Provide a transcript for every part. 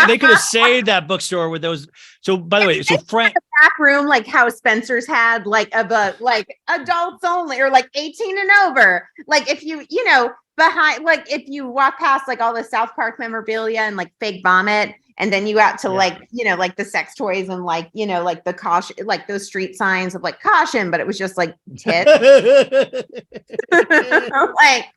they could have saved that bookstore with those. So by the way, so Frank, back room, like how Spencer's had, like a book, like adults only, or like 18 and over. Like if you know, behind, like if you walk past like all the South Park memorabilia and like fake vomit, and then you out to like, you know, like the sex toys and like, you know, like the caution, like those street signs of like caution, but it was just like tits. Like,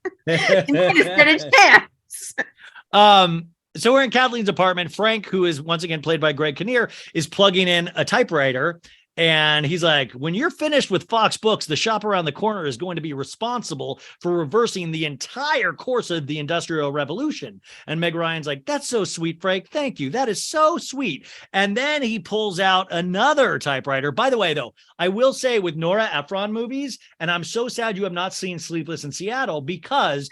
you made a stood a chance. So we're in Kathleen's apartment. Frank, who is once again played by Greg Kinnear, is plugging in a typewriter. And he's like, when you're finished with Fox Books, the shop around the corner is going to be responsible for reversing the entire course of the Industrial Revolution. And Meg Ryan's like, that's so sweet, Frank. Thank you. That is so sweet. And then he pulls out another typewriter. By the way, though, I will say with Nora Ephron movies, and I'm so sad you have not seen Sleepless in Seattle, because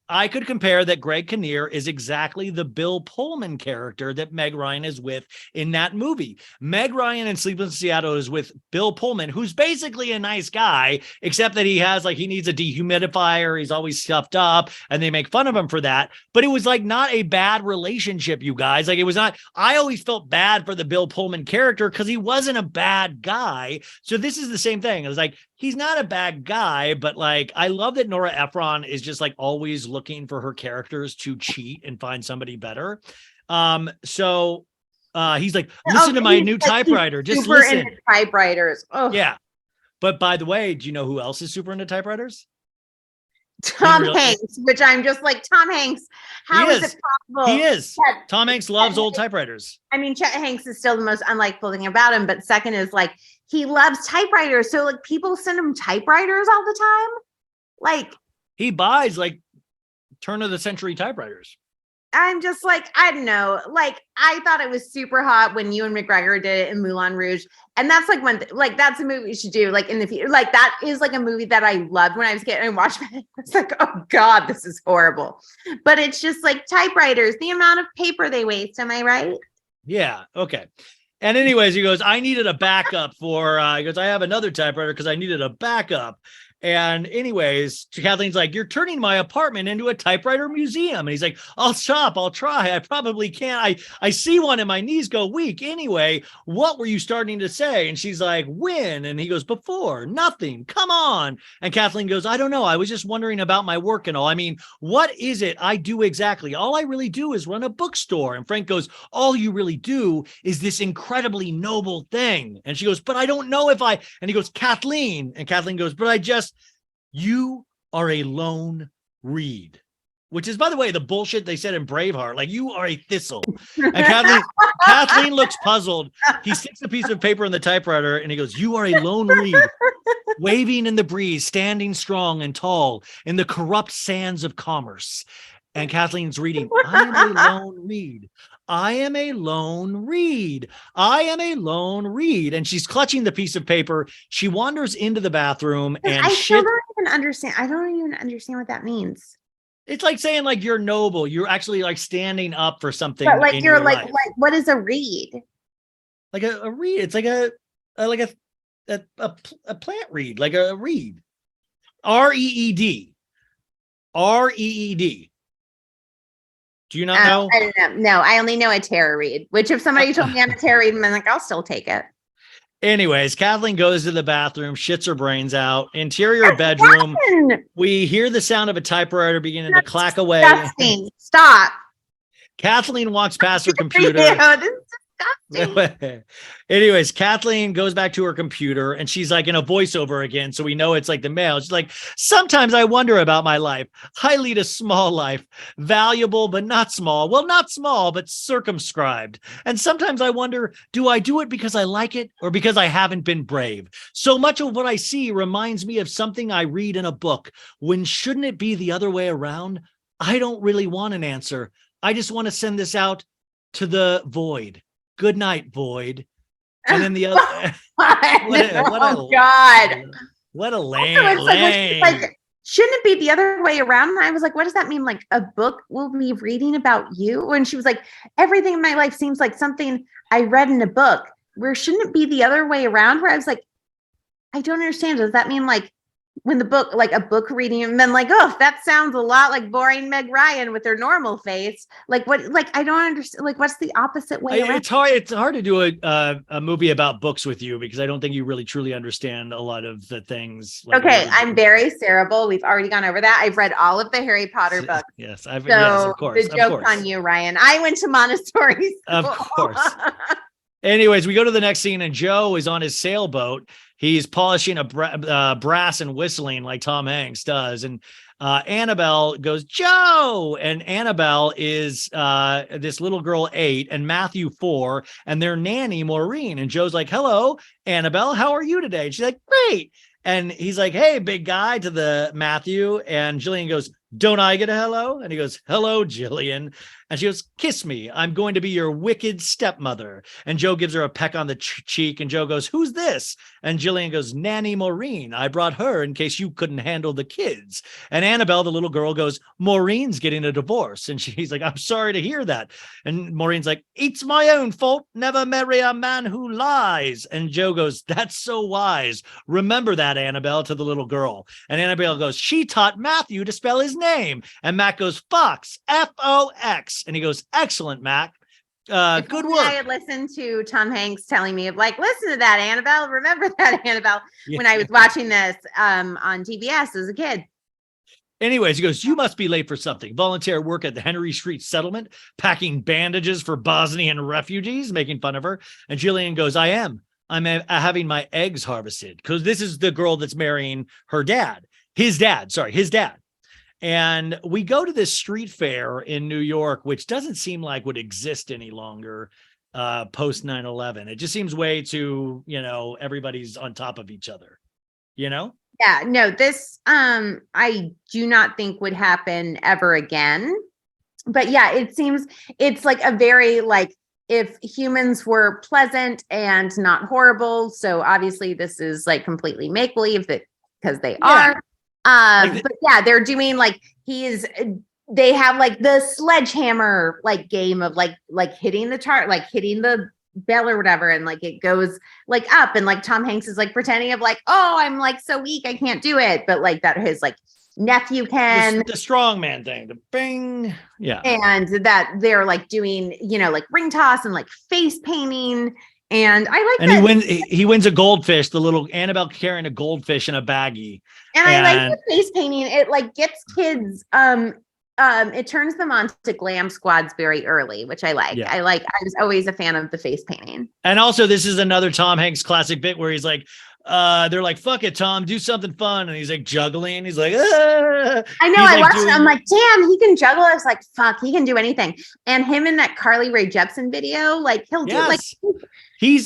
I could compare that Greg Kinnear is exactly the Bill Pullman character that Meg Ryan is with in that movie. Meg Ryan in Sleepless in Seattle is with Bill Pullman, who's basically a nice guy, except that he has like, he needs a dehumidifier. He's always stuffed up and they make fun of him for that. But it was like not a bad relationship, you guys. Like it was not, I always felt bad for the Bill Pullman character because he wasn't a bad guy. So this is the same thing. It was like, he's not a bad guy, but like, I love that Nora Ephron is just like always looking for her characters to cheat and find somebody better. So he's like, listen to my new typewriter. Just listen. Into typewriters. Oh yeah. But by the way, do you know who else is super into typewriters? Tom Hanks, which I'm just like, Tom Hanks, how is it possible? He is. Tom Hanks loves old typewriters. I mean, Chet Hanks is still the most unlikable thing about him, but second is like, he loves typewriters. So like people send him typewriters all the time. Like he buys like turn of the century typewriters. I'm just like, I don't know. Like I thought it was super hot when Ewan McGregor did it in Moulin Rouge. And that's like one, like that's a movie you should do like in the future. Like that is like a movie that I loved when I was a kid and I watched it. I was like, oh God, this is horrible. But it's just like typewriters, the amount of paper they waste. Am I right? Yeah. Okay. And anyways, he goes, I needed a backup for, he goes, I have another typewriter because I needed a backup. And anyways, Kathleen's like, you're turning my apartment into a typewriter museum. And he's like, I'll stop. I'll try. I probably can't. I see one and my knees go weak. Anyway, what were you starting to say? And she's like, when? And he goes, before, nothing. Come on. And Kathleen goes, I don't know. I was just wondering about my work and all. I mean, what is it I do exactly? All I really do is run a bookstore. And Frank goes, all you really do is this incredibly noble thing. And she goes, but I don't know if I, and he goes, Kathleen. And Kathleen goes, but you are a lone reed, which is, by the way, the bullshit they said in Braveheart. Like, you are a thistle. And Kathleen looks puzzled. He sticks a piece of paper in the typewriter and he goes, you are a lone reed, waving in the breeze, standing strong and tall in the corrupt sands of commerce. And Kathleen's reading, I am a lone reed. I am a lone reed. I am a lone reed. And she's clutching the piece of paper. She wanders into the bathroom and I don't even understand. I don't even understand what that means. It's like saying like you're noble. You're actually like standing up for something. But like you're like what is a reed? Like a reed. It's like a plant reed, like a reed. R-E-E-D. R-E-E-D. Do you not know? I don't know. No, I only know a Tara Reid, which if somebody told me I'm a Tara Reid, I'm like, I'll still take it. Anyways, Kathleen goes to the bathroom, shits her brains out. Interior bedroom. We hear the sound of a typewriter beginning to clack away. Disgusting. Stop. Kathleen walks past her computer. This is disgusting. Anyways, Kathleen goes back to her computer and she's like in a voiceover again. So we know it's like the mail. She's like, sometimes I wonder about my life. I lead a small life, valuable, but not small. Well, not small, but circumscribed. And sometimes I wonder, do I do it because I like it or because I haven't been brave? So much of what I see reminds me of something I read in a book. When shouldn't it be the other way around? I don't really want an answer. I just want to send this out to the void. Good night, void. And then the other, what a lame. Like, shouldn't it be the other way around? And I was like, what does that mean? Like a book will be reading about you? And she was like, everything in my life seems like something I read in a book. Where shouldn't it be the other way around? Where I was like, I don't understand. Does that mean like when the book, like a book reading, and then like, oh, that sounds a lot like boring Meg Ryan with her normal face. Like what? Like I don't understand. Like what's the opposite way around? It's hard. It's hard to do a movie about books with you because I don't think you really truly understand a lot of the things. Like, Okay, I'm very cerebral. We've already gone over that. I've read all of the Harry Potter books. Yes, yes, of course. The joke's on you, Ryan. I went to Montessori school. Of course. Anyways, we go to the next scene, and Joe is on his sailboat. He's polishing a brass and whistling like Tom Hanks does. And Annabelle goes, Joe! And Annabelle is this little girl 8 and Matthew 4 and their nanny Maureen. And Joe's like, hello, Annabelle, how are you today? And she's like, great. And he's like, hey, big guy, to the Matthew. And Jillian goes, don't I get a hello? And he goes, hello, Jillian. And she goes, kiss me. I'm going to be your wicked stepmother. And Joe gives her a peck on the cheek. And Joe goes, who's this? And Jillian goes, Nanny Maureen. I brought her in case you couldn't handle the kids. And Annabelle, the little girl, goes, Maureen's getting a divorce. And he's like, I'm sorry to hear that. And Maureen's like, it's my own fault. Never marry a man who lies. And Joe goes, that's so wise. Remember that, Annabelle, to the little girl. And Annabelle goes, she taught Matthew to spell his name. And Matt goes, Fox, Fox. And he goes, excellent, Matt. Good work. I had listened to Tom Hanks telling me, like, listen to that, Annabelle. Remember that, Annabelle, when I was watching this on TBS as a kid. Anyways, he goes, you must be late for something. Volunteer work at the Henry Street settlement, packing bandages for Bosnian refugees, making fun of her. And Jillian goes, I am. I'm having my eggs harvested, because this is the girl that's marrying her dad. His dad. And we go to this street fair in New York, which doesn't seem like would exist any longer post 9/11. It just seems way too, everybody's on top of each other, Yeah, no, this I do not think would happen ever again. But yeah, it seems it's like a very like if humans were pleasant and not horrible. So obviously this is like completely make believe that because they are. But yeah, they're doing like they have like the sledgehammer like game of like hitting the chart, like hitting the bell or whatever, and like it goes like up, and like Tom Hanks is like pretending of like, oh, I'm like so weak, I can't do it, but like that his like nephew can, the strong man thing, the bing, yeah, and that they're like doing like ring toss and like face painting. And I like that. He wins a goldfish, the little Annabelle carrying a goldfish in a baggie. And I like the face painting. It like gets kids, it turns them on to glam squads very early, which I like. Yeah. I was always a fan of the face painting. And also this is another Tom Hanks classic bit where he's like, they're like, fuck it, Tom, do something fun. And he's like juggling. He's like, ah. I know. I watched it. I'm like, damn, he can juggle. I was like, fuck, he can do anything. And him in that Carly Rae Jepsen video, like he'll do like.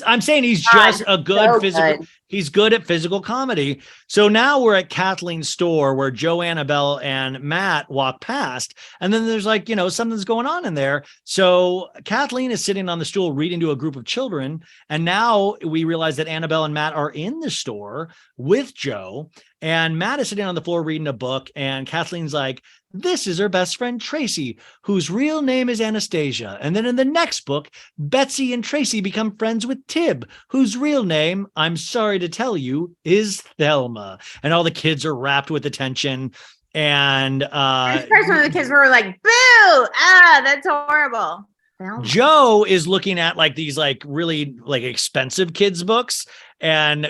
I'm saying he's just a good physical. Good. He's good at physical comedy. So now we're at Kathleen's store where Joe, Annabelle, and Matt walk past. And then there's like, something's going on in there. So Kathleen is sitting on the stool reading to a group of children. And now we realize that Annabelle and Matt are in the store with Joe. And Matt is sitting on the floor reading a book. And Kathleen's like, this is her best friend, Tracy, whose real name is Anastasia. And then in the next book, Betsy and Tracy become friends with Tib, whose real name, I'm sorry to tell you, is Thelma. And all the kids are wrapped with attention. And one of the kids were like, boo, that's horrible. Joe is looking at like these like really like expensive kids books, and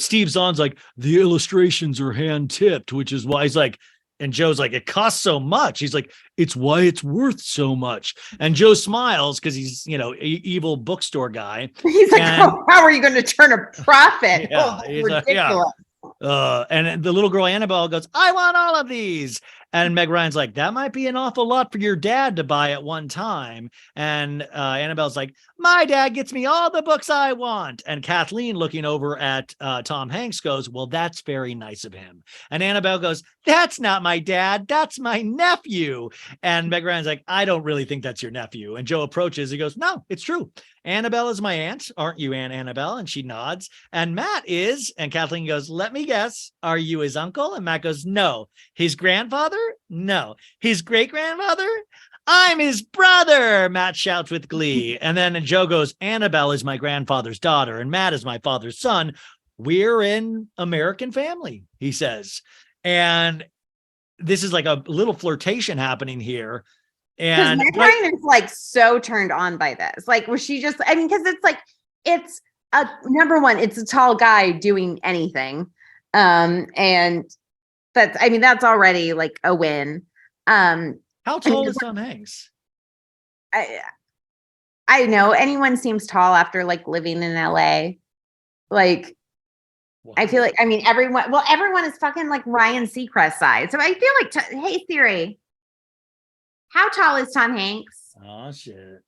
Steve Zahn's like, the illustrations are hand tipped, which is why he's like, and Joe's like, it costs so much. He's like, it's why it's worth so much. And Joe smiles because he's, evil bookstore guy. He's like, how are you going to turn a profit? Yeah, ridiculous. And the little girl Annabelle goes, I want all of these. And Meg Ryan's like, that might be an awful lot for your dad to buy at one time. And Annabelle's like, my dad gets me all the books I want. And Kathleen, looking over at Tom Hanks, goes, well, that's very nice of him. And Annabelle goes, that's not my dad. That's my nephew. And Meg Ryan's like, I don't really think that's your nephew. And Joe approaches. He goes, no, it's true. Annabelle is my aunt. Aren't you, Aunt Annabelle? And she nods. And Matt is. And Kathleen goes, let me guess. Are you his uncle? And Matt goes, no. His grandfather? No. His great-grandfather? I'm his brother, Matt shouts with glee. And then Joe goes, Annabelle is my grandfather's daughter, and Matt is my father's son. we're in American Family, he says. And this is like a little flirtation happening here. Because And Meg Ryan is like so turned on by this. Like, was she just, I mean, because it's like, it's a number one, it's a tall guy doing anything. And that's, I mean, that's already like a win. how tall I mean, is Tom Hanks? I know anyone seems tall after like living in LA. Like, Wow. I feel like, I mean, everyone is fucking like Ryan Seacrest size. So I feel like, hey Siri, how tall is Tom Hanks? Oh shit.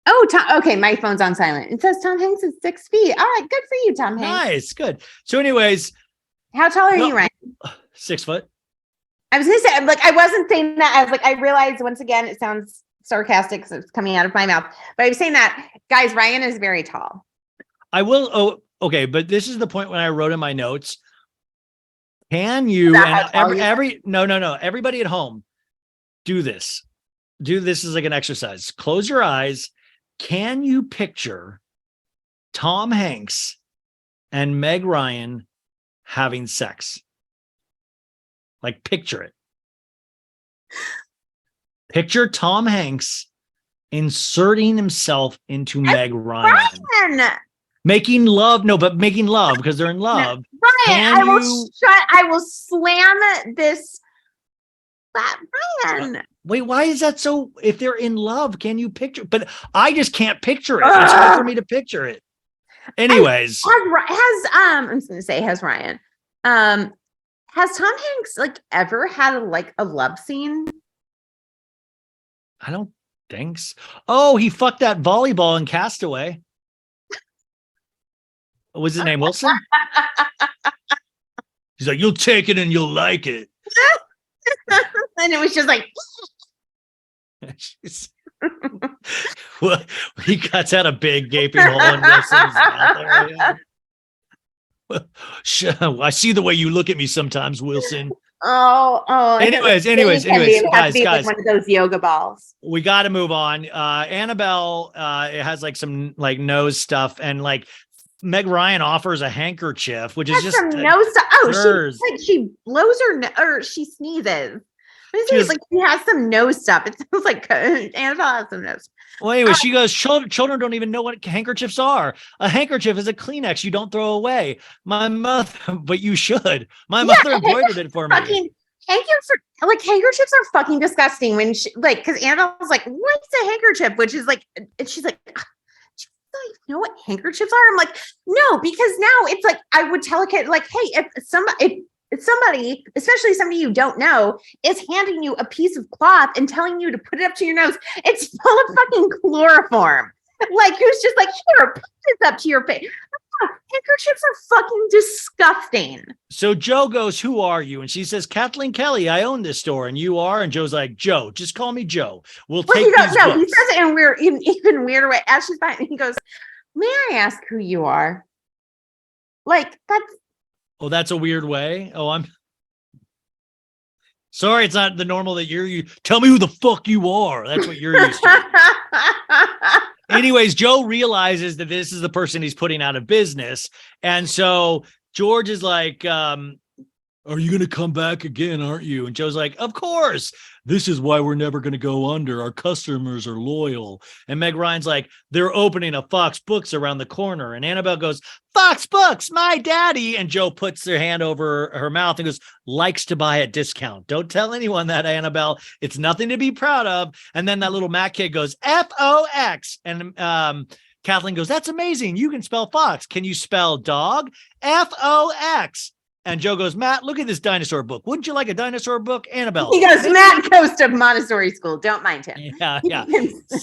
Oh, okay. My phone's on silent. It says Tom Hanks is 6 feet. All right, good for you, Tom Hanks. Nice, good. So, anyways, how tall are you, Ryan? 6 foot. I was gonna say, like, I wasn't saying that. I was like, I realized once again, it sounds sarcastic because it's coming out of my mouth. But I was saying that, guys, Ryan is very tall. I will. Oh, okay. But this is the point when I wrote in my notes. Can you and everybody at home do this? Do this as like an exercise. Close your eyes. Can you picture Tom Hanks and Meg Ryan having sex? Like, picture it. Picture Tom Hanks inserting himself into Meg Ryan. Making love. No, but making love because they're in love. No, Ryan, I will slam this. Ryan. Wait, why is that so? If they're in love, can you picture? But I just can't picture it. It's hard for me to picture it. Anyways, I'm just gonna say, has Ryan, has Tom Hanks like ever had a love scene? I don't think so. Oh, he fucked that volleyball in Castaway. What was his name? Wilson? He's like, you'll take it and you'll like it. And it was just like, well, he cuts out a big gaping hole in Wilson's mouth. I see the way you look at me sometimes, Wilson. Oh. Anyways, guys, one of those yoga balls. We got to move on. Annabelle, it has like some like nose stuff, and like Meg Ryan offers a handkerchief, which is just some nose stuff. Oh, she blows or she sneezes. Like she has some nose stuff. It sounds like Annabelle has some nose. Well, anyway, she goes, children don't even know what handkerchiefs are. A handkerchief is a Kleenex you don't throw away. My mother, but you should. My mother embroidered it for me. Handkerchiefs are fucking disgusting when because Annabelle's like, what's a handkerchief? Which is like, and she's like, you know what handkerchiefs are? I'm like, no, because now it's like, I would tell a kid like, hey, if somebody, especially somebody you don't know, is handing you a piece of cloth and telling you to put it up to your nose, it's full of fucking chloroform. Like, who's just like, here, put this up to your face. Handkerchiefs are fucking disgusting. So Joe goes, who are you? And she says, Kathleen Kelly, I own this store. And you are? And Joe's like, Joe, just call me Joe. We'll take these books. He says it in weird, even weirder way. As she's buying, he goes, may I ask who you are? Like, that's a weird way. Oh, I'm sorry. It's not the normal that you tell me who the fuck you are. That's what you're used to. Anyways, Joe realizes that this is the person he's putting out of business. And so George is like, are you going to come back again, aren't you? And Joe's like, of course. This is why we're never going to go under. Our customers are loyal. And Meg Ryan's like, they're opening a Fox Books around the corner. And Annabelle goes, Fox Books, my daddy. And Joe puts their hand over her mouth and goes, likes to buy at discount. Don't tell anyone that, Annabelle. It's nothing to be proud of. And then that little Mac kid goes, F-O-X. And Kathleen goes, that's amazing. You can spell Fox. Can you spell dog? F-O-X. And Joe goes, Matt, look at this dinosaur book. Wouldn't you like a dinosaur book? Annabelle. He goes, Matt goes to Montessori school. Don't mind him. Yeah.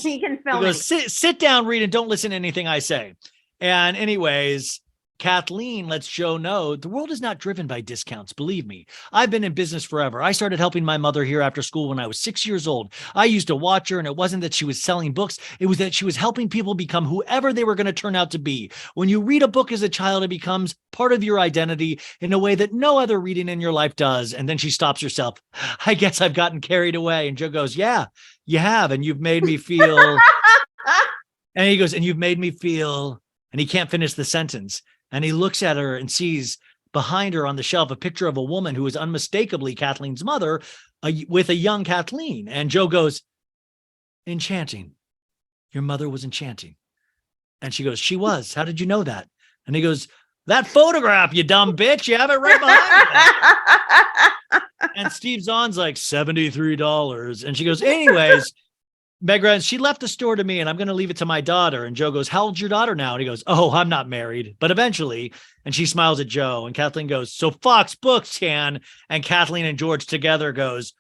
He can film. He goes, sit down, read, and don't listen to anything I say. And anyways, Kathleen lets Joe know the world is not driven by discounts. Believe me, I've been in business forever. I started helping my mother here after school when I was 6 years old. I used to watch her, and it wasn't that she was selling books. It was that she was helping people become whoever they were going to turn out to be. When you read a book as a child, it becomes part of your identity in a way that no other reading in your life does. And then she stops herself. I guess I've gotten carried away. And Joe goes, yeah, you have. And you've made me feel And he goes, and you've made me feel, and he can't finish the sentence. And he looks at her and sees behind her on the shelf a picture of a woman who is unmistakably Kathleen's mother with a young Kathleen. And Joe goes, enchanting. Your mother was enchanting. And she goes, she was. How did you know that? And he goes, that photograph, you dumb bitch. You have it right behind you. And Steve Zahn's like, $73. And she goes, anyways, Meg Ryan, she left the store to me and I'm going to leave it to my daughter. And Joe goes, how old's your daughter now? And he goes, oh, I'm not married, but eventually. And she smiles at Joe and Kathleen goes, so Fox Books can. And Kathleen and George together goes,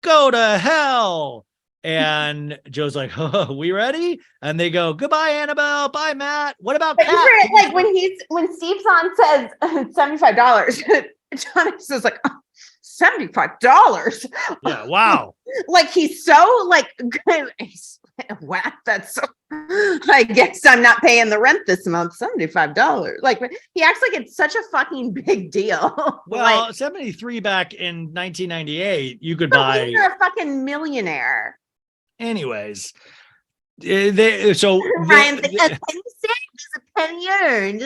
go to hell. And Joe's like, oh, we ready? And they go, goodbye, Annabelle. Bye, Matt. What about But Pat? like when Steve Zahn says $75, John says like, oh, $75. Yeah, wow. Like he's so like, wow, that's so, I guess I'm not paying the rent this month. $75. Like he acts like it's such a fucking big deal. Well, like, 73 back in 1998, you could but buy. you're a fucking millionaire. Anyways, Ryan's like, a penny saved is a penny earned.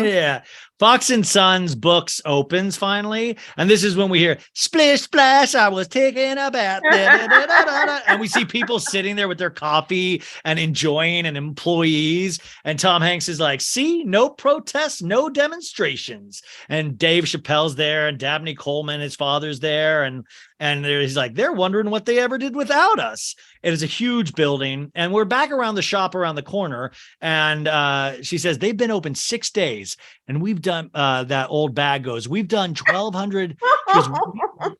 yeah. Fox and Sons Books opens finally, and this is when we hear splish splash. I was taking a bath, and we see people sitting there with their coffee and enjoying, and employees. And Tom Hanks is like, "See, no protests, no demonstrations." And Dave Chappelle's there, and Dabney Coleman, his father's there, and he's like, they're wondering what they ever did without us. It is a huge building, and we're back around the shop around the corner. And she says they've been open 6 days, and we've done. That old bag goes, we've done 1,200.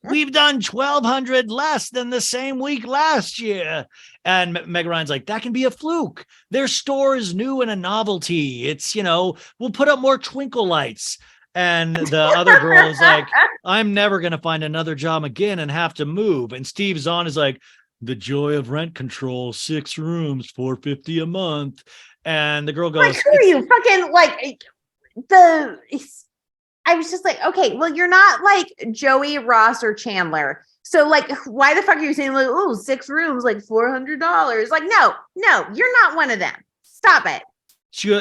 We've done 1,200 less than the same week last year. And Meg Ryan's like, that can be a fluke. Their store is new and a novelty. It's, we'll put up more twinkle lights. And the other girl is like, I'm never going to find another job again and have to move. And Steve Zahn is like, the joy of rent control, 6 rooms, $450 a month. And the girl goes, like, who are you fucking like I was just like, okay, well, you're not like Joey, Ross, or Chandler. So like, why the fuck are you saying like, oh, 6 rooms, like $400? Like, no, you're not one of them. Stop it.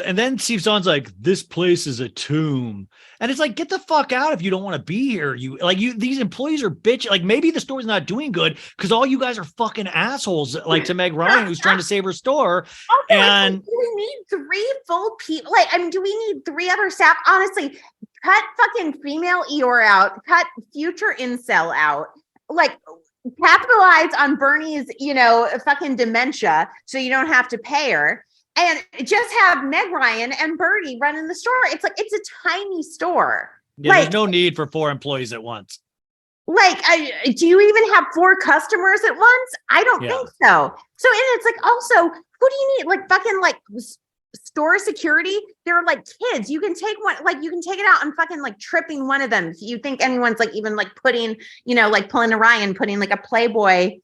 And then Steve Zahn's like, this place is a tomb. And it's like, get the fuck out if you don't want to be here. These employees are bitch. Like maybe the store's not doing good because all you guys are fucking assholes. Like to Meg Ryan, who's trying to save her store. Also, and like, do we need 3 full people? Like, I mean, do we need 3 other staff? Honestly, cut fucking female Eeyore out. Cut future incel out. Like, capitalize on Bernie's, fucking dementia so you don't have to pay her. And just have Meg Ryan and Bernie running the store. It's like, it's a tiny store. Yeah, there's no need for 4 employees at once. Like, do you even have 4 customers at once? I don't think so. So, and it's like, also, who do you need? Like fucking like store security. They're like kids. You can take one, like you can take it out on fucking like tripping one of them. If you think anyone's like even like putting, like pulling a Ryan, putting like a Playboy,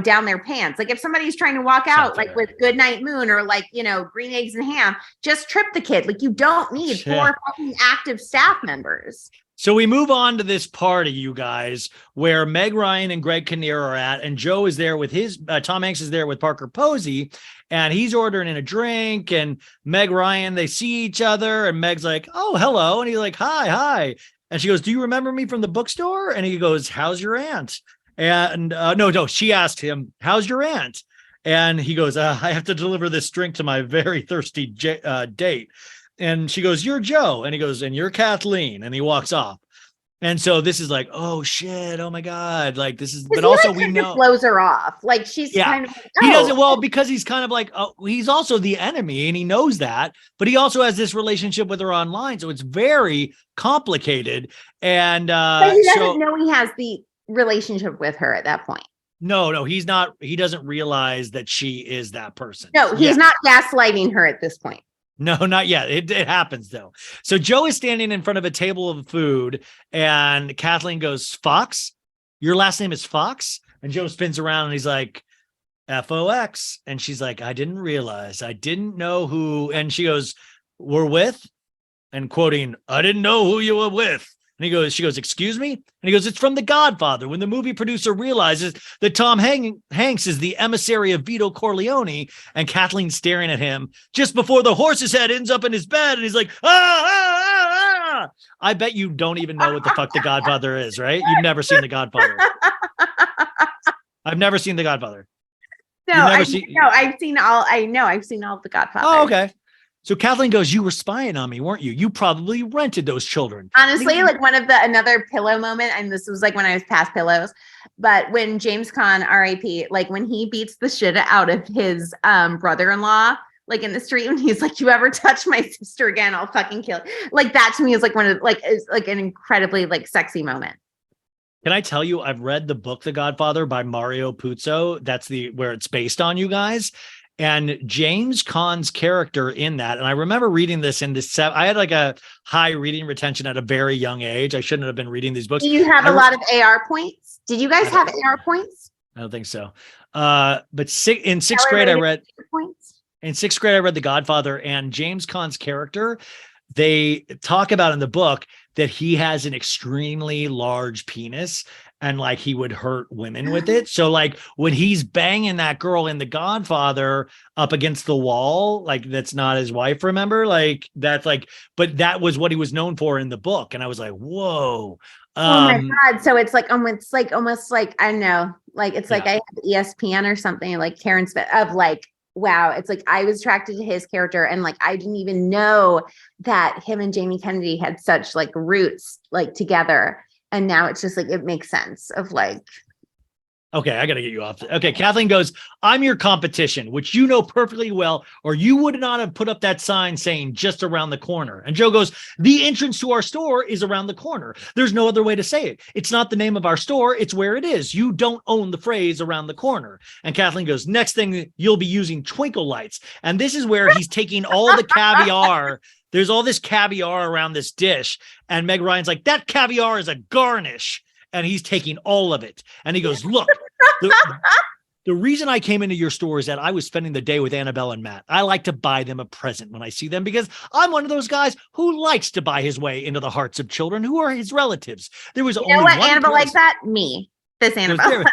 down their pants. Like if somebody's trying to walk out like with Goodnight Moon or like, green eggs and ham, just trip the kid. Like you don't need 4 fucking active staff members. So we move on to this party, you guys, where Meg Ryan and Greg Kinnear are at, and Joe is there with his, Tom Hanks is there with Parker Posey, and he's ordering in a drink, and Meg Ryan, they see each other, and Meg's like, oh, hello. And he's like, hi. And she goes, do you remember me from the bookstore? And he goes, how's your aunt? And no, she asked him, how's your aunt? And he goes, I have to deliver this drink to my very thirsty date. And she goes, you're Joe. And he goes, and you're Kathleen. And he walks off. And so this is like, oh shit, oh my God. Like this is, but also we know blows her off. Like she's kind of like, he doesn't, well, because he's kind of like, he's also the enemy and he knows that, but he also has this relationship with her online. So it's very complicated. And but he doesn't know he has the relationship with her at that point. No, he's not. He doesn't realize that she is that person. No, he's not gaslighting her at this point. No, not yet. It happens though. So Joe is standing in front of a table of food and Kathleen goes, Fox, your last name is Fox? And Joe spins around and he's like, Fox. And she's like, I didn't realize. I didn't know who. And she goes, we're with? And quoting, I didn't know who you were with. She goes, excuse me? And he goes, it's from The Godfather. When the movie producer realizes that Tom Hanks is the emissary of Vito Corleone, and Kathleen's staring at him just before the horse's head ends up in his bed. And he's like, I bet you don't even know what the fuck The Godfather is, right? You've never seen The Godfather. I've never seen The Godfather. No, I've seen all of The Godfather. Oh, okay. So Kathleen goes, you were spying on me, weren't you? You probably rented those children. Honestly, like another pillow moment, and this was like when I was past pillows, but when James Caan, R.I.P., like when he beats the shit out of his brother-in-law, like in the street, when he's like, you ever touch my sister again, I'll fucking kill you. Like that to me is like is like an incredibly like sexy moment. Can I tell you, I've read the book The Godfather by Mario Puzo. That's where it's based on, you guys. And James Caan's character in that, and I remember reading this I had like a high reading retention at a very young age. I shouldn't have been reading these books. Do you have a lot of AR points? Did you guys have AR points? I don't think so. But in sixth grade, I read The Godfather, and James Caan's character, they talk about in the book that he has an extremely large penis, and like he would hurt women with it. So like when he's banging that girl in The Godfather up against the wall, like that's not his wife, remember? Like that's like, but that was what he was known for in the book. And I was like, whoa. Oh my God. So it's like almost like, I don't know, like it's like I have ESPN or something like Terrence of like, wow. It's like I was attracted to his character, and like I didn't even know that him and Jamie Kennedy had such like roots like together. And now it's just like, it makes sense of like. Okay, I got to get you off. Okay, Kathleen goes, I'm your competition, which you know perfectly well, or you would not have put up that sign saying just around the corner. And Joe goes, the entrance to our store is around the corner. There's no other way to say it. It's not the name of our store. It's where it is. You don't own the phrase around the corner. And Kathleen goes, next thing you'll be using twinkle lights. And this is where he's taking all the caviar. There's all this caviar around this dish. And Meg Ryan's like, that caviar is a garnish. And he's taking all of it. And he goes, look, the reason I came into your store is that I was spending the day with Annabelle and Matt. I like to buy them a present when I see them, because I'm one of those guys who likes to buy his way into the hearts of children who are his relatives. There was only one Annabelle like that? Me. This Annabelle.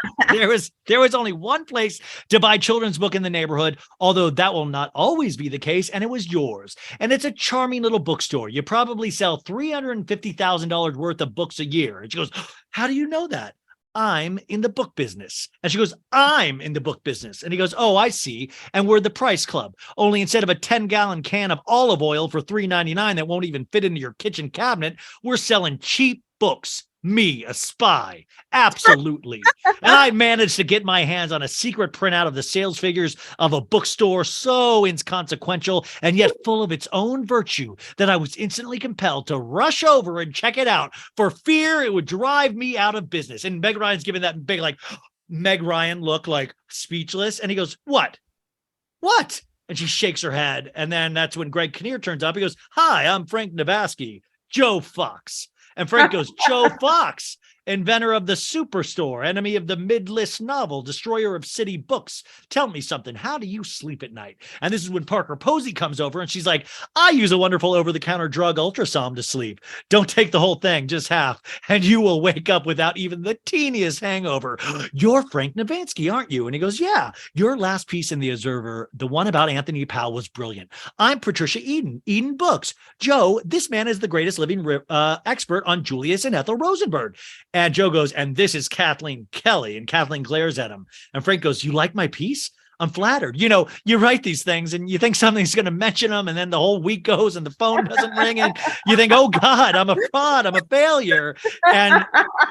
There was only one place to buy children's book in the neighborhood, although that will not always be the case, and it was yours. And it's a charming little bookstore. You probably sell $350,000 worth of books a year. And she goes, how do you know that? I'm in the book business. And she goes, I'm in the book business. And he goes, oh, I see. And we're the Price Club. Only instead of a 10-gallon can of olive oil for $3.99 that won't even fit into your kitchen cabinet, we're selling cheap books. Me, a spy. Absolutely. And I managed to get my hands on a secret printout of the sales figures of a bookstore so inconsequential and yet full of its own virtue that I was instantly compelled to rush over and check it out for fear it would drive me out of business. And Meg Ryan's giving that big, like, Meg Ryan look, like speechless. And he goes, what? And she shakes her head. And then that's when Greg Kinnear turns up. He goes, hi, I'm Frank Nabasky, Joe Fox. And Frank goes, Joe Fox, inventor of the Superstore, enemy of the mid-list novel, destroyer of city books. Tell me something. How do you sleep at night? And this is when Parker Posey comes over and she's like, I use a wonderful over-the-counter drug ultrasound to sleep. Don't take the whole thing, just half, and you will wake up without even the teeniest hangover. You're Frank Navansky, aren't you? And he goes, yeah, your last piece in The Observer, the one about Anthony Powell, was brilliant. I'm Patricia Eden Books. Joe, this man is the greatest living expert on Julius and Ethel Rosenberg. And Joe goes, and this is Kathleen Kelly. And Kathleen glares at him. And Frank goes, you like my piece? I'm flattered. You know, you write these things and you think something's going to mention them. And then the whole week goes and the phone doesn't ring. And you think, oh God, I'm a fraud. I'm a failure. And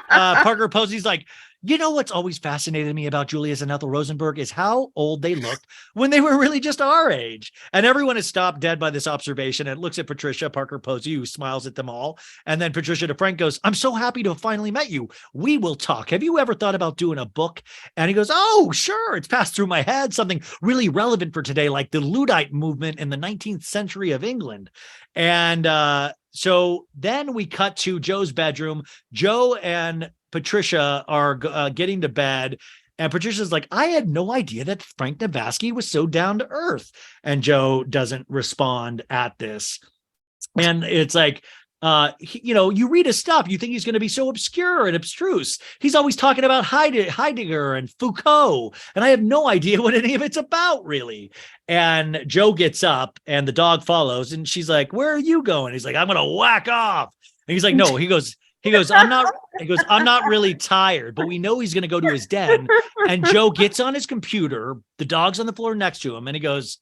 Parker Posey's like, you know, what's always fascinated me about Julius and Ethel Rosenberg is how old they looked when they were really just our age. And everyone is stopped dead by this observation and looks at Patricia, Parker Posey, who smiles at them all. And then Patricia to Frank goes, I'm so happy to have finally met you. We will talk. Have you ever thought about doing a book? And he goes, oh, sure. It's passed through my head. Something really relevant for today, like the Luddite movement in the 19th century of England. And so then we cut to Joe's bedroom. Joe and Patricia are getting to bed, and Patricia's like, I had no idea that Frank Navasky was so down to earth. And Joe doesn't respond at this. And it's like, You read his stuff, you think he's going to be so obscure and abstruse. He's always talking about Heidegger and Foucault, and I have no idea what any of it's about, really. And Joe gets up, and the dog follows, and she's like, "Where are you going?" He's like, "I'm going to whack off." And he's like, "No." He goes, I'm not really tired, but we know he's going to go to his den. And Joe gets on his computer. The dog's on the floor next to him, and he goes,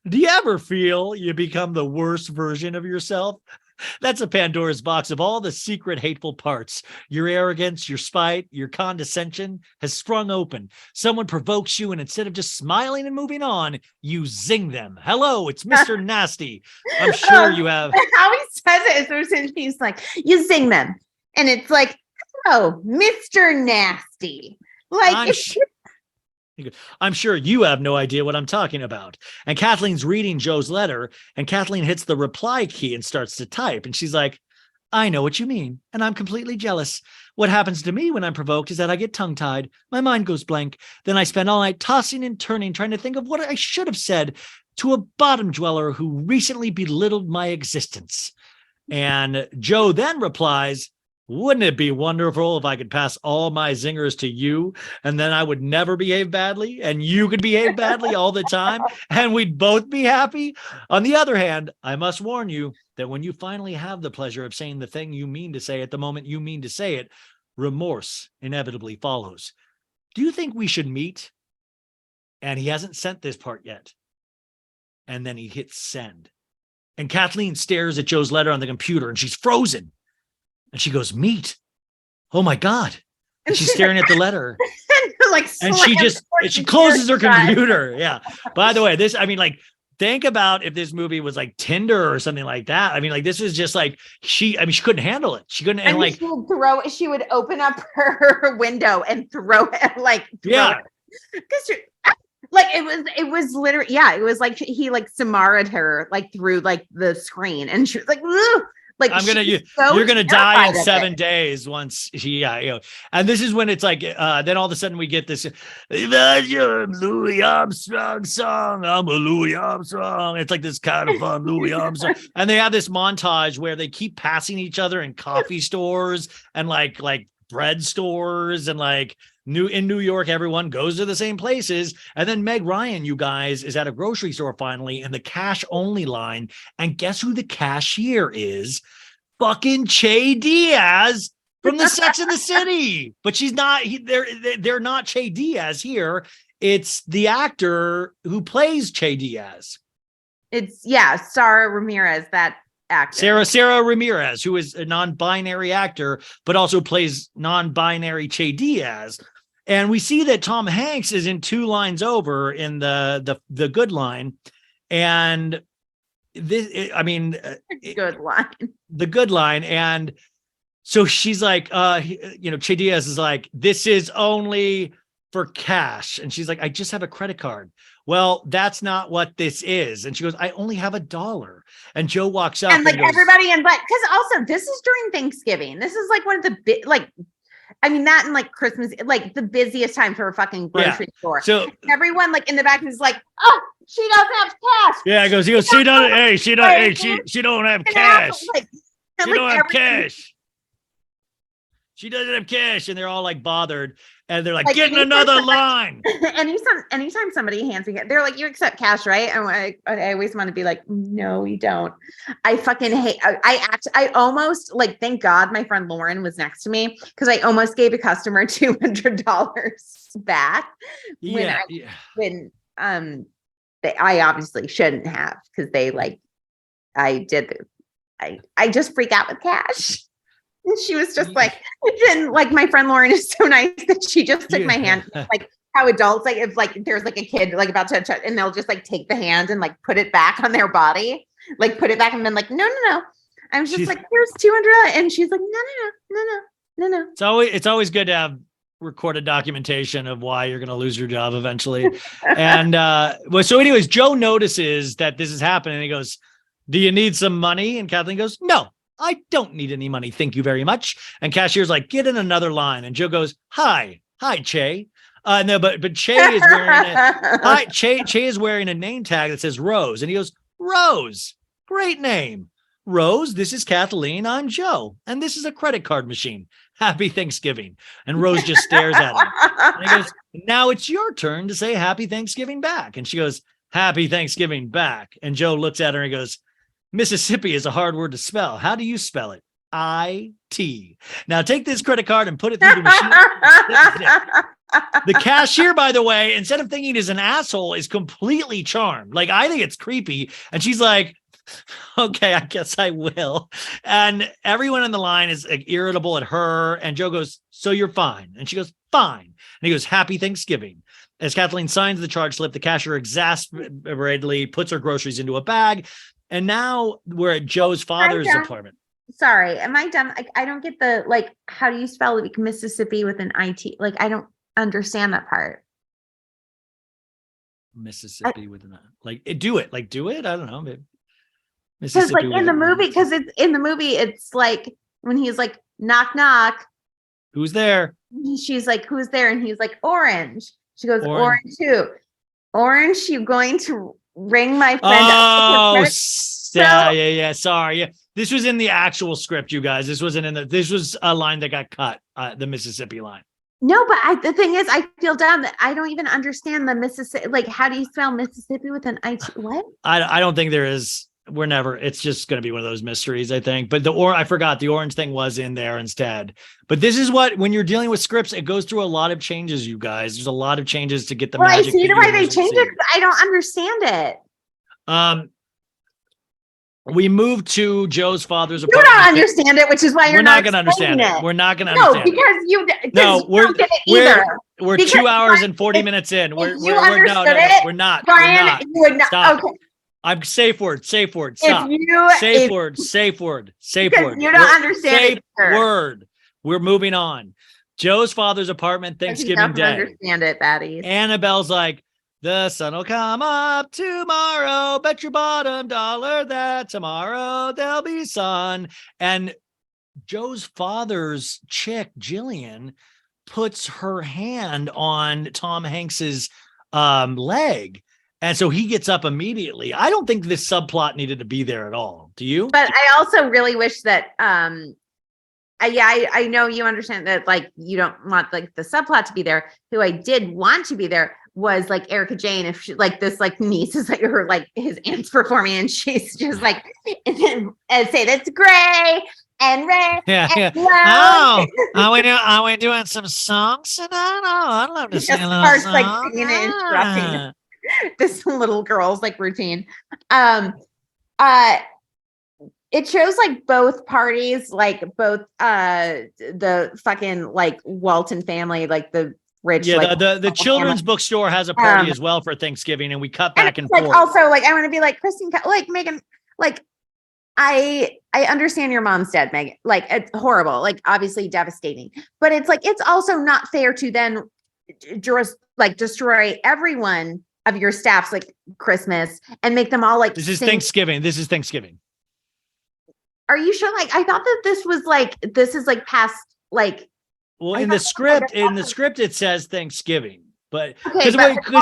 "Do you ever feel you become the worst version of yourself? That's a Pandora's box of all the secret hateful parts. Your arrogance, your spite, your condescension has sprung open. Someone provokes you, and instead of just smiling and moving on, you zing them. Hello, it's Mr. Nasty. I'm sure you have." How he says it is he's like, you zing them. And it's like, "Oh, Mr. Nasty." Like, I'm sure you have no idea what I'm talking about. And Kathleen's reading Joe's letter, and Kathleen hits the reply key and starts to type. And she's like, "I know what you mean, and I'm completely jealous. What happens to me when I'm provoked is that I get tongue-tied. My mind goes blank. Then I spend all night tossing and turning, trying to think of what I should have said to a bottom dweller who recently belittled my existence." And Joe then replies, "Wouldn't it be wonderful if I could pass all my zingers to you, and then I would never behave badly, and you could behave badly all the time, and we'd both be happy? On the other hand, I must warn you that when you finally have the pleasure of saying the thing you mean to say at the moment you mean to say it, remorse inevitably follows. Do you think we should meet?" And he hasn't sent this part yet. And then he hits send. And Kathleen stares at Joe's letter on the computer, and she's frozen. And she goes, "Meet? Oh my God." And she's staring at the letter. And she closes her computer. Yeah. By the way, think about if this movie was like Tinder or something like that. This is just like, she couldn't handle it. She couldn't, she would open up her window and throw it. Because it was literally, it was like he Samara'd her through the screen, and she was like, "Ugh." You're gonna die in 7 days once and this is when it's like, then all of a sudden we get this Louis Armstrong song. I'm a Louis Armstrong. It's like this kind of fun Louis Armstrong. And they have this montage where they keep passing each other in coffee stores and like bread stores, and in New York, everyone goes to the same places. And then Meg Ryan, you guys, is at a grocery store finally in the cash only line. And guess who the cashier is? Fucking Che Diaz from the Sex and the City. But she's not, they're not Che Diaz here. It's the actor who plays Che Diaz. It's Sarah Ramirez, that actor. Sarah Ramirez, who is a non-binary actor, but also plays non-binary Che Diaz. And we see that Tom Hanks is in 2 lines over in the good line. And good line. The good line. And so she's like, Che Diaz is like, "This is only for cash." And she's like, "I just have a credit card." "Well, that's not what this is." And she goes, "I only have $1. And Joe walks up and goes, everybody because also this is during Thanksgiving. This is one of the that and Christmas, the busiest time for a fucking grocery store. So everyone in the back is like, "Oh, she doesn't have cash." Yeah, he goes, she doesn't. Hey, she don't. Hey, she don't have cash. She don't have cash. She doesn't have cash, and they're all bothered, and they're like, "Get in another line." Anytime somebody hands me, they're like, "You accept cash, right?" And I always want to be like, "No, we don't." I fucking hate. I almost thank God my friend Lauren was next to me, because I almost gave a customer $200 back. When I obviously shouldn't have, because I just freak out with cash. And she was just my friend Lauren is so nice that she just took my hand, how adults, if there's a kid about to touch, and they'll just take the hand and put it back on their body, put it back, and then no. I'm just "Here's $200. And she's like, no. It's always good to have recorded documentation of why you're going to lose your job eventually. And so anyways, Joe notices that this is happening. He goes, "Do you need some money?" And Kathleen goes, "No, I don't need any money. Thank you very much." And cashier's like, "Get in another line." And Joe goes, Hi, Che. No, but Che is wearing Che is wearing a name tag that says Rose. And he goes, "Rose, great name. Rose, this is Kathleen. I'm Joe. And this is a credit card machine. Happy Thanksgiving. And Rose just stares at him. And he goes, now it's your turn to say Happy Thanksgiving back. And she goes, Happy Thanksgiving back. And Joe looks at her and he goes, Mississippi is a hard word to spell. How do you spell it? I-T. Now take this credit card and put it through the machine. The cashier, by the way, instead of thinking he's an asshole, is completely charmed. Like, I think it's creepy. And she's like, okay, I guess I will. And everyone in the line is like, irritable at her. And Joe goes, so you're fine. And she goes, fine. And he goes, Happy Thanksgiving. As Kathleen signs the charge slip, the cashier exasperatedly puts her groceries into a bag. And now we're at Joe's father's apartment. Sorry, am I dumb? Like, I don't get the, like, how do you spell it? Like, Mississippi with an IT? Like, I don't understand that part. Mississippi with an, like, do it. Like, do it? I don't know. Because like in the movie, because it's in the movie, it's like when he's like, knock, knock. Who's there? She's like, who's there? And he's like, orange. She goes, orange too. Orange, you going to ring my friend up? Oh, yeah. Sorry. Yeah. This was in the actual script, you guys. This wasn't in this was a line that got cut, the Mississippi line. No, but the thing is, I feel dumb that I don't even understand the Mississippi. Like, how do you spell Mississippi with an IT? What? I don't think there is. It's just going to be one of those mysteries, I think. But I forgot the orange thing was in there instead. But this is when you're dealing with scripts, it goes through a lot of changes, you guys. There's a lot of changes to get the magic. I see why they changed it. I don't understand it. We moved to Joe's father's apartment. You don't understand it, which is why you're not going to understand it. We're not going to understand it. No, we're don't get it either. We're 2 hours and 40 minutes in. We're not. Brian, you would not. Stop. Okay. I'm safe word. Stop. Safe word. You don't understand it. Word. We're moving on. Joe's father's apartment, Thanksgiving Day. Understand it, baddies. Annabelle's like, the sun will come up tomorrow. Bet your bottom dollar that tomorrow there'll be sun. And Joe's father's chick, Jillian, puts her hand on Tom Hanks's leg. And so he gets up immediately. I don't think this subplot needed to be there at all. Do you? But I also really wish that, I know you understand that, like, you don't want like the subplot to be there. Who I did want to be there was like Erica Jane, if she, like this like niece is like her, like his aunt's performing and she's just like, and say that's gray and red. Yeah. Oh, are we doing some songs tonight? Oh, I'd love to sing a little song. Like singing and interrupting this little girl's like routine. It shows like both parties, like both the fucking like Walton family, like the rich. Yeah, like, the children's bookstore has a party as well for Thanksgiving, and we cut back and like, forth. Also, like I want to be like Kristen, like Megan, like I understand your mom's dead, Megan. Like it's horrible, like obviously devastating, but it's like it's also not fair to then just like destroy everyone of your staff's like Christmas and make them all like Thanksgiving. This is Thanksgiving. Are you sure? Like I thought that this is like past like. Well, in the script it says Thanksgiving, but because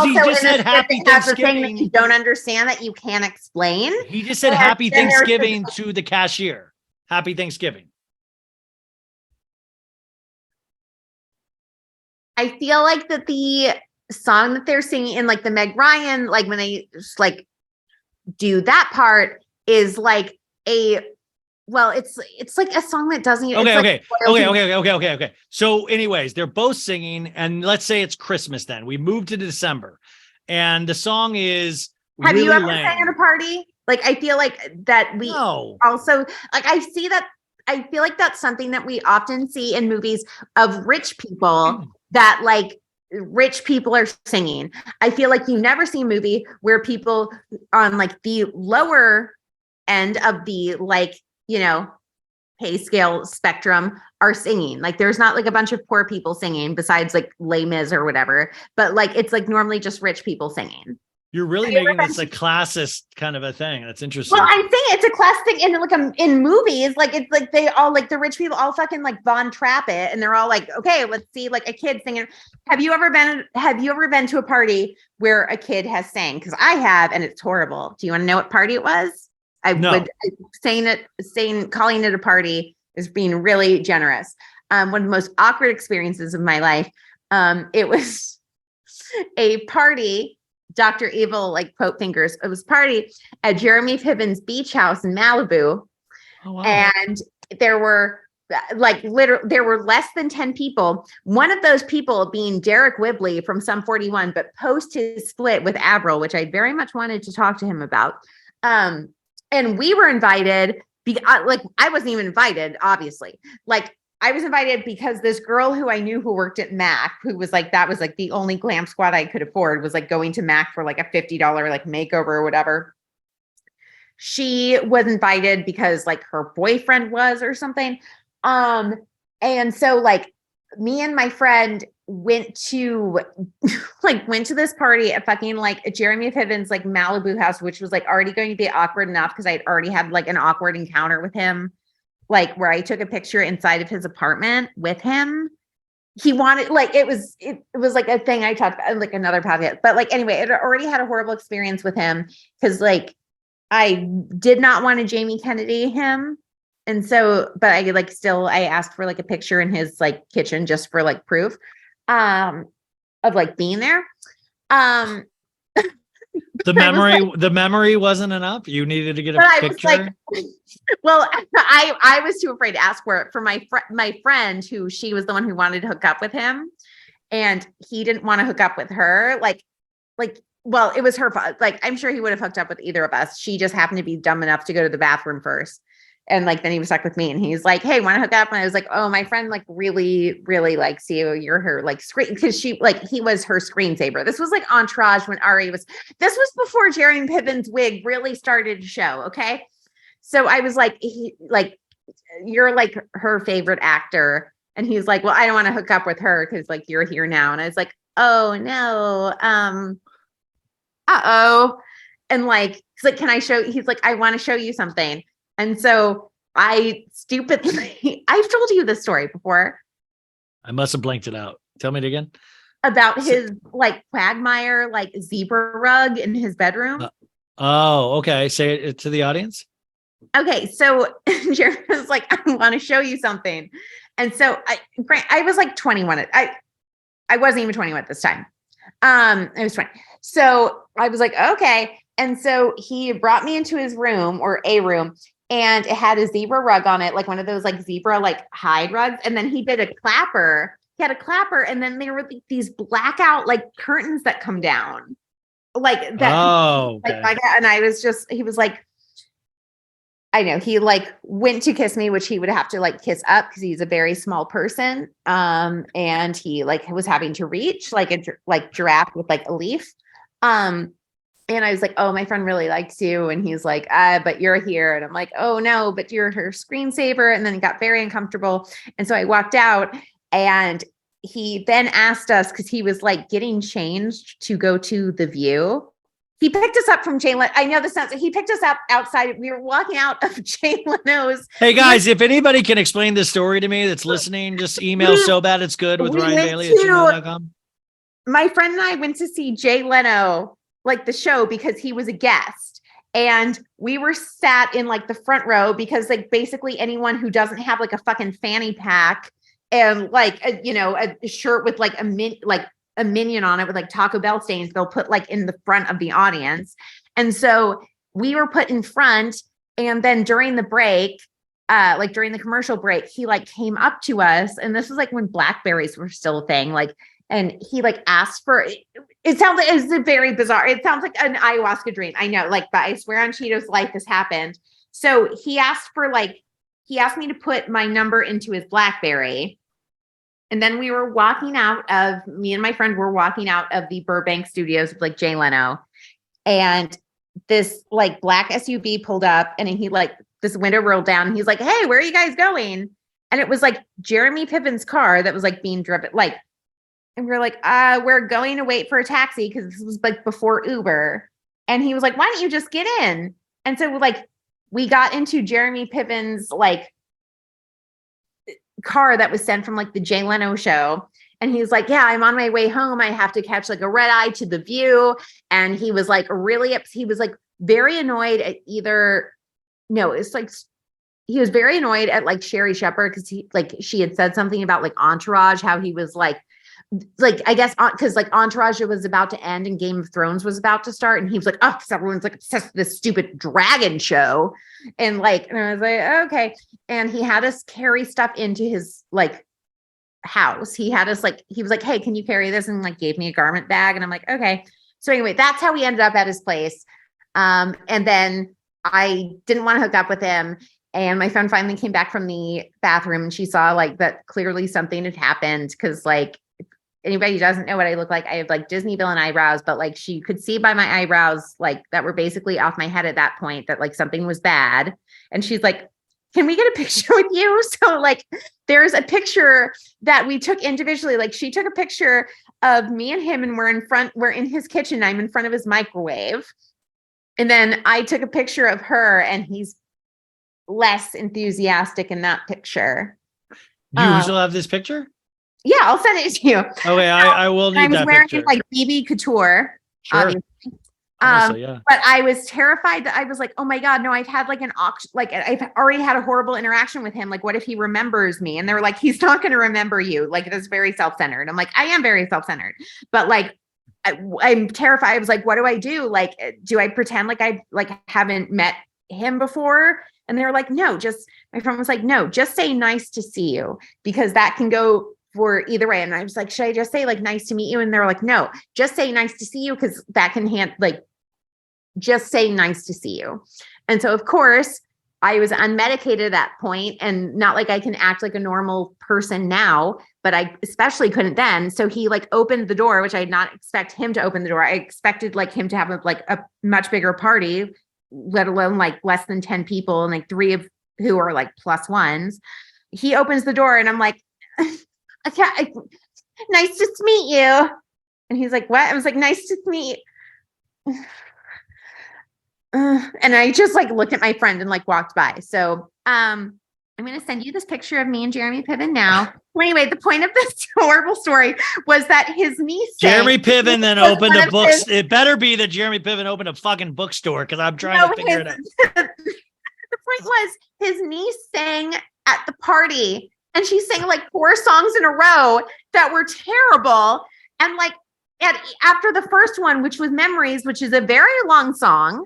he just said Happy Thanksgiving. That you don't understand that you can't explain. He just said Happy Thanksgiving to the cashier. Happy Thanksgiving. I feel like that the song that they're singing in like the Meg Ryan, like when they just like do that part is like it's like a song that doesn't okay. So anyways, they're both singing, and let's say it's Christmas then. We moved to December, and the song is Have really you ever lame. sang at a party? Like I feel like that we also like I feel like that's something that we often see in movies of rich people that like rich people are singing. I feel like you never see a movie where people on like the lower end of the like, you know, pay scale spectrum are singing. Like there's not like a bunch of poor people singing besides like Les Mis or whatever, but like it's like normally just rich people singing. You're really making this a classist kind of a thing. That's interesting. Well, I'm saying it's a class thing in like in movies. Like it's like they all like the rich people all fucking like Von Trapp it, and they're all like, okay, let's see like a kid singing. Have you ever been to a party where a kid has sang? Because I have, and it's horrible. Do you want to know what party it was? Calling it a party is being really generous. One of the most awkward experiences of my life. It was a party. Dr. Evil, like quote fingers. It was a party at Jeremy Piven's beach house in Malibu. Oh, wow. And there were there were less than 10 people. One of those people being Derek Whibley from Sum 41, but post his split with Avril, which I very much wanted to talk to him about. And we were invited I wasn't even invited, obviously. Like I was invited because this girl who I knew who worked at Mac, who was like, that was like the only glam squad I could afford, was like going to Mac for like a $50 like makeover or whatever. She was invited because like her boyfriend was or something. And so like me and my friend went to this party at fucking like Jeremy Piven's like Malibu house, which was like already going to be awkward enough because I'd already had like an awkward encounter with him, like where I took a picture inside of his apartment with him. He wanted like it was like a thing I talked about, like another podcast. But like anyway, it already had a horrible experience with him because like I did not want to Jamie Kennedy him. And so, but I asked for like a picture in his like kitchen just for like proof of like being there. The memory wasn't enough. You needed to get a picture. I was too afraid to ask for it for my friend, who she was the one who wanted to hook up with him, and he didn't want to hook up with her. Well, it was her fault. Like, I'm sure he would have hooked up with either of us. She just happened to be dumb enough to go to the bathroom first. And like, then he was stuck with me and he's like, hey, want to hook up? And I was like, oh, my friend like really, really likes you. You're her like screen, because he was her screensaver. This was like Entourage when Ari was, this was before Jeremy Piven's wig really started to show. Okay. So I was like, you're like her favorite actor. And he's like, well, I don't want to hook up with her because like you're here now. And I was like, oh no. Uh-oh. And like, he's like, can I show? He's like, I want to show you something. And so I stupidly, I've told you this story before. I must have blanked it out. Tell me it again. About his like quagmire, like zebra rug in his bedroom. Okay. Say it to the audience. Okay. So Jeremy was like, I want to show you something. And so I was like 21. I wasn't even 21 at this time. I was 20. So I was like, okay. And so he brought me into his room, or a room, and it had a zebra rug on it, like one of those like zebra like hide rugs. And then he did a clapper. He had a clapper, and then there were these blackout like curtains that come down, like that. Oh, okay. And I was just, he was like, I know, he like went to kiss me, which he would have to like kiss up because he's a very small person. And he like was having to reach like a giraffe with like a leaf. And I was like, oh, my friend really likes you. And he's like, but you're here. And I'm like, oh no, but you're her screensaver. And then it got very uncomfortable. And so I walked out, and he then asked us, because he was like getting changed to go to The View. He picked us up from Jay Leno. I know this sounds, he picked us up outside. We were walking out of Jay Leno's. Hey guys, if anybody can explain this story to me that's listening, just email so bad it's good with Ryan Bailey at gmail.com. My friend and I went to see Jay Leno, like the show, because he was a guest, and we were sat in like the front row because like basically anyone who doesn't have like a fucking fanny pack and like a shirt with like a minion on it with like Taco Bell stains, they'll put like in the front of the audience. And so we were put in front, and then during the break, like during the commercial break, he like came up to us, and this was like when Blackberries were still a thing, like, and he like asked for, it sounds like it's a very bizarre, it sounds like an ayahuasca dream. I know, like, but I swear on Cheeto's life this happened. So he asked me to put my number into his Blackberry. And then me and my friend were walking out of the Burbank studios with like Jay Leno. And this like black SUV pulled up, and he like, this window rolled down, and he's like, hey, where are you guys going? And it was like Jeremy Piven's car that was like being driven, like, and we were like, we're going to wait for a taxi because this was like before Uber. And he was like, why don't you just get in? And so like, we got into Jeremy Piven's like car that was sent from like the Jay Leno show. And he was like, yeah, I'm on my way home. I have to catch like a red eye to The View. And he was like he was like very annoyed at either no, it's like he was very annoyed at like Sherry Shepherd because she had said something about like Entourage, how he was like I guess because like Entourage was about to end and Game of Thrones was about to start, and he was like, oh, because everyone's like obsessed with this stupid dragon show, and I was like, okay, and he had us carry stuff into his like house. He had us like, he was like, hey, can you carry this, and like gave me a garment bag, and I'm like, okay. So anyway, that's how we ended up at his place. And then I didn't want to hook up with him. And my friend finally came back from the bathroom and she saw like that clearly something had happened. Cause like anybody who doesn't know what I look like, I have like Disney villain eyebrows, but like she could see by my eyebrows, like that were basically off my head at that point, that like something was bad. And she's like, can we get a picture with you? So like there's a picture that we took individually. Like she took a picture of me and him and we're in his kitchen. I'm in front of his microwave. And then I took a picture of her and he's less enthusiastic in that picture. You still have this picture? Yeah, I'll send it to you. Okay, I will need that wearing picture. like BB Couture. Sure. Obviously. Honestly, yeah. But I was terrified that I was like, oh my God, no, I've had like I've already had a horrible interaction with him. Like, what if he remembers me? And they were like, he's not going to remember you. Like, it is very self-centered. I'm like, I am very self-centered, but like, I'm terrified. I was like, what do I do? Like, do I pretend like I like haven't met him before? And they were like, no, my friend was like, no, just say nice to see you, because that can go for either way. And I was like, should I just say like, nice to meet you? And they're like, no, just say nice to see you. Cause that can just say nice to see you. And so of course I was unmedicated at that point, and not like I can act like a normal person now, but I especially couldn't then. So he like opened the door, which I did not expect him to open the door. I expected like him to have a much bigger party, let alone like less than 10 people and like 3 of who are like plus ones. He opens the door and I'm like, okay, nice to meet you. And he's like, what? I was like, nice to meet you. And I just like looked at my friend and like walked by. So I'm going to send you this picture of me and Jeremy Piven now. Well, anyway, the point of this horrible story was that his niece, Jeremy Piven then opened a book. It better be that Jeremy Piven opened a fucking bookstore, because I'm trying to figure it out. The point was his niece sang at the party, and she sang like 4 songs in a row that were terrible. And like after the first one, which was Memories, which is a very long song.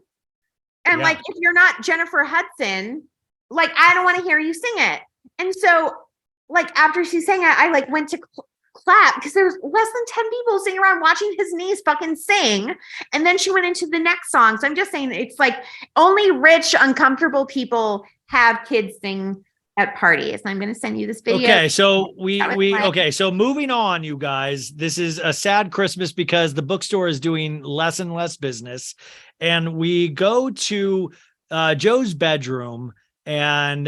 And like, if you're not Jennifer Hudson, like, I don't want to hear you sing it. And so like, after she sang it, I like went to clap because there was less than 10 people sitting around watching his niece fucking sing. And then she went into the next song. So I'm just saying, it's like only rich, uncomfortable people have kids sing at parties. And I'm going to send you this video. Okay. So so moving on, you guys, this is a sad Christmas because the bookstore is doing less and less business. And we go to Joe's bedroom, and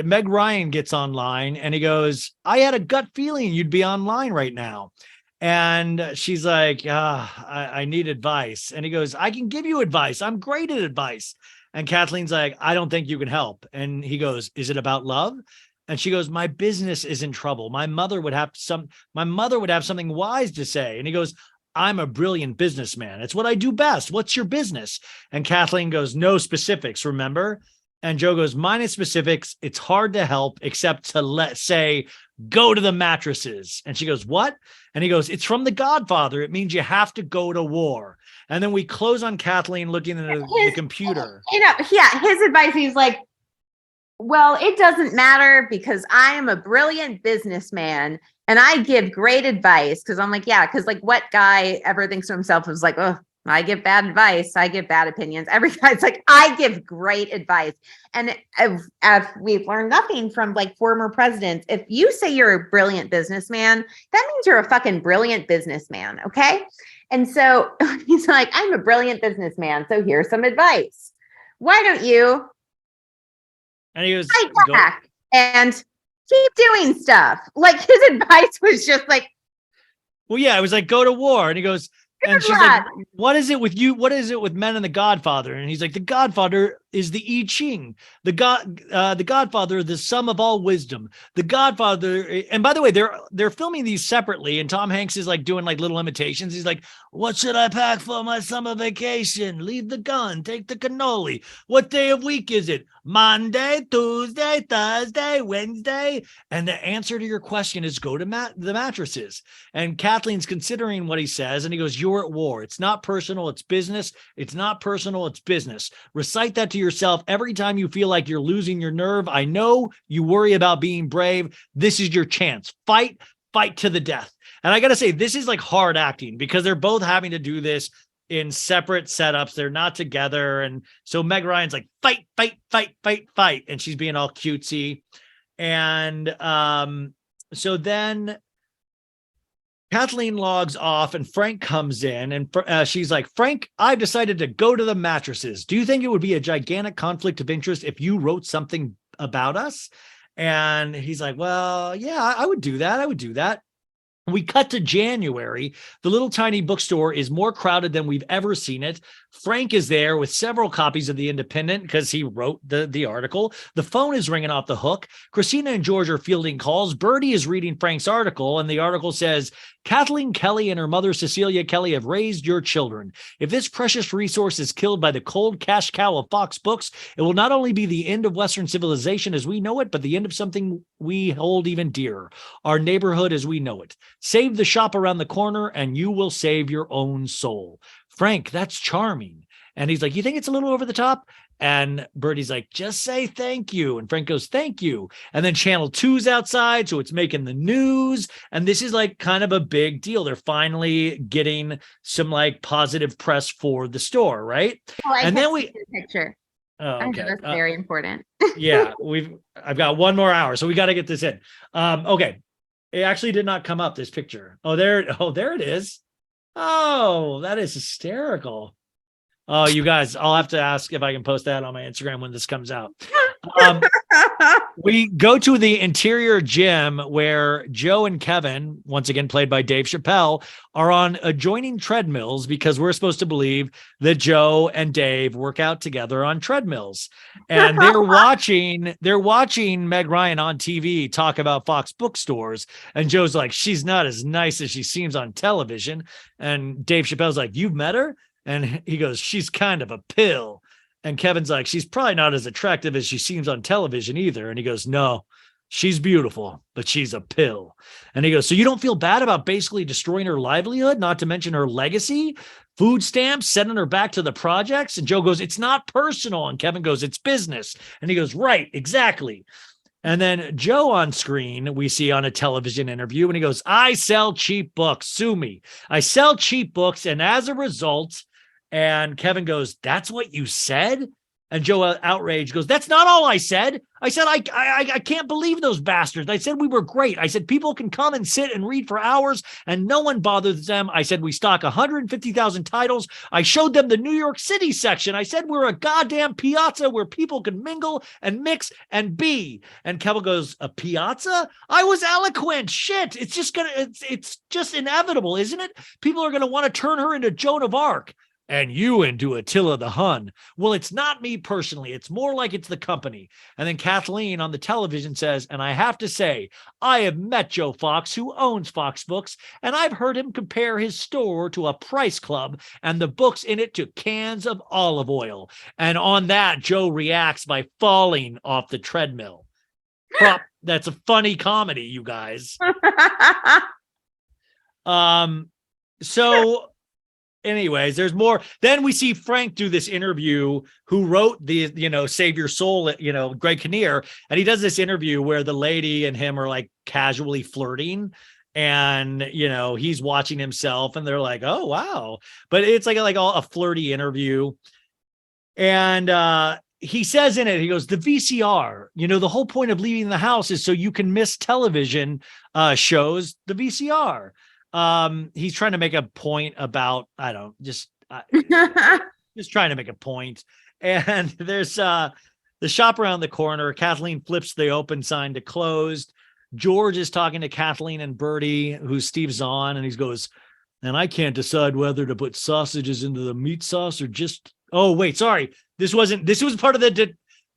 Meg Ryan gets online and he goes, I had a gut feeling you'd be online right now. And she's like, I need advice. And he goes, I can give you advice. I'm great at advice. And Kathleen's like, I don't think you can help. And he goes, is it about love? And she goes, my business is in trouble. My mother would have something wise to say. And he goes, I'm a brilliant businessman. It's what I do best. What's your business? And Kathleen goes, no specifics, remember? And Joe goes, mine is specifics. It's hard to help except to say, go to the mattresses. And she goes, what? And he goes, it's from The Godfather. It means you have to go to war. And then we close on Kathleen looking at the computer. His advice, he's like, well, it doesn't matter because I am a brilliant businessman and I give great advice. Cause I'm like, because like what guy ever thinks to himself is like, oh, I give bad advice. I give bad opinions. Every guy's like, I give great advice. And if we've learned nothing from like former presidents, if you say you're a brilliant businessman, that means you're a fucking brilliant businessman. Okay. And so he's like, I'm a brilliant businessman. So here's some advice. Why don't you? And he goes, back and keep doing stuff. Like his advice was just like, well, yeah, it was like, go to war. And he goes, and she's like, what is it with you? What is it with men and The Godfather? And he's like, The Godfather is the I Ching, the Godfather, the sum of all wisdom, the Godfather. And by the way, they're filming these separately, and Tom Hanks is like doing like little imitations. He's like, "What should I pack for my summer vacation? Leave the gun, take the cannoli. What day of week is it? Monday, Tuesday, Thursday, Wednesday." And the answer to your question is go to the mattresses. And Kathleen's considering what he says, and he goes, "You're at war. It's not personal. It's business. It's not personal. It's business. Recite that to yourself every time you feel like you're losing your nerve. I know you worry about being brave. This is your chance. Fight to the death." And I got to say, this is like hard acting because they're both having to do this in separate setups. They're not together. And so Meg Ryan's like, fight. And she's being all cutesy. And so then Kathleen logs off and Frank comes in and she's like, "Frank, I've decided to go to the mattresses. Do you think it would be a gigantic conflict of interest if you wrote something about us?" And he's like, "Well, yeah, I would do that. I would do that." We cut to January. The little tiny bookstore is more crowded than we've ever seen it. Frank is there with several copies of The Independent because he wrote the article. The phone is ringing off the hook. Christina and George are fielding calls. Birdie is reading Frank's article, and the article says, "Kathleen Kelly and her mother, Cecilia Kelly, have raised your children. If this precious resource is killed by the cold cash cow of Fox Books, it will not only be the end of Western civilization as we know it, but the end of something we hold even dearer, our neighborhood as we know it. Save the shop around the corner and you will save your own soul." Frank, that's charming. And he's like, "You think it's a little over the top?" And Birdie's like, "Just say thank you." And Frank goes, "Thank you." And then Channel 2's outside, so it's making the news. And this is like kind of a big deal. They're finally getting some like positive press for the store, right? And then we picture. Oh, okay. That's very important. Yeah, I've got 1 more hour, so we got to get this in. Okay. It actually did not come up, this picture. Oh, there it is. Oh, that is hysterical. Oh, you guys, I'll have to ask if I can post that on my Instagram when this comes out. We go to the interior gym where Joe and Kevin, once again played by Dave Chappelle, are on adjoining treadmills because we're supposed to believe that Joe and Dave work out together on treadmills. And they're watching Meg Ryan on TV talk about Fox bookstores. And Joe's like, "She's not as nice as she seems on television." And Dave Chappelle's like, "You've met her?" And he goes, "She's kind of a pill." And Kevin's like, "She's probably not as attractive as she seems on television either." And he goes, "No, she's beautiful, but she's a pill." And he goes, "So you don't feel bad about basically destroying her livelihood, not to mention her legacy, food stamps, sending her back to the projects?" And Joe goes, "It's not personal." And Kevin goes, "It's business." And he goes, "Right, exactly." And then Joe on screen, we see on a television interview, and he goes, "I sell cheap books. Sue me. I sell cheap books. And as a result," and Kevin goes, "That's what you said?" And Joe, outraged, goes, "That's not all I said. I said, I can't believe those bastards. I said we were great. I said people can come and sit and read for hours and no one bothers them. I said we stock 150,000 titles. I showed them the New York City section. I said we're a goddamn piazza where people can mingle and mix and be." And Kevin goes, "A piazza? I was eloquent. Shit. It's just inevitable, isn't it? People are going to want to turn her into Joan of Arc. And you into Attila the Hun. Well, it's not me personally. It's more like it's the company." And then Kathleen on the television says, "And I have to say, I have met Joe Fox, who owns Fox Books, and I've heard him compare his store to a price club and the books in it to cans of olive oil." And on that, Joe reacts by falling off the treadmill. That's a funny comedy, you guys. So anyways, there's more. Then we see Frank do this interview, who wrote the, Save Your Soul, Greg Kinnear. And he does this interview where the lady and him are like casually flirting. And, he's watching himself and they're like, "Oh, wow." But it's like a flirty interview. And he says in it, he goes, "The VCR, the whole point of leaving the house is so you can miss television shows, the VCR." He's trying to make a point about, just trying to make a point. And there's the shop around the corner. Kathleen flips the open sign to closed. George is talking to Kathleen and Birdie, who's Steve Zahn, and he goes, "And I can't decide whether to put sausages into the meat sauce or just," oh, wait, sorry. this was part of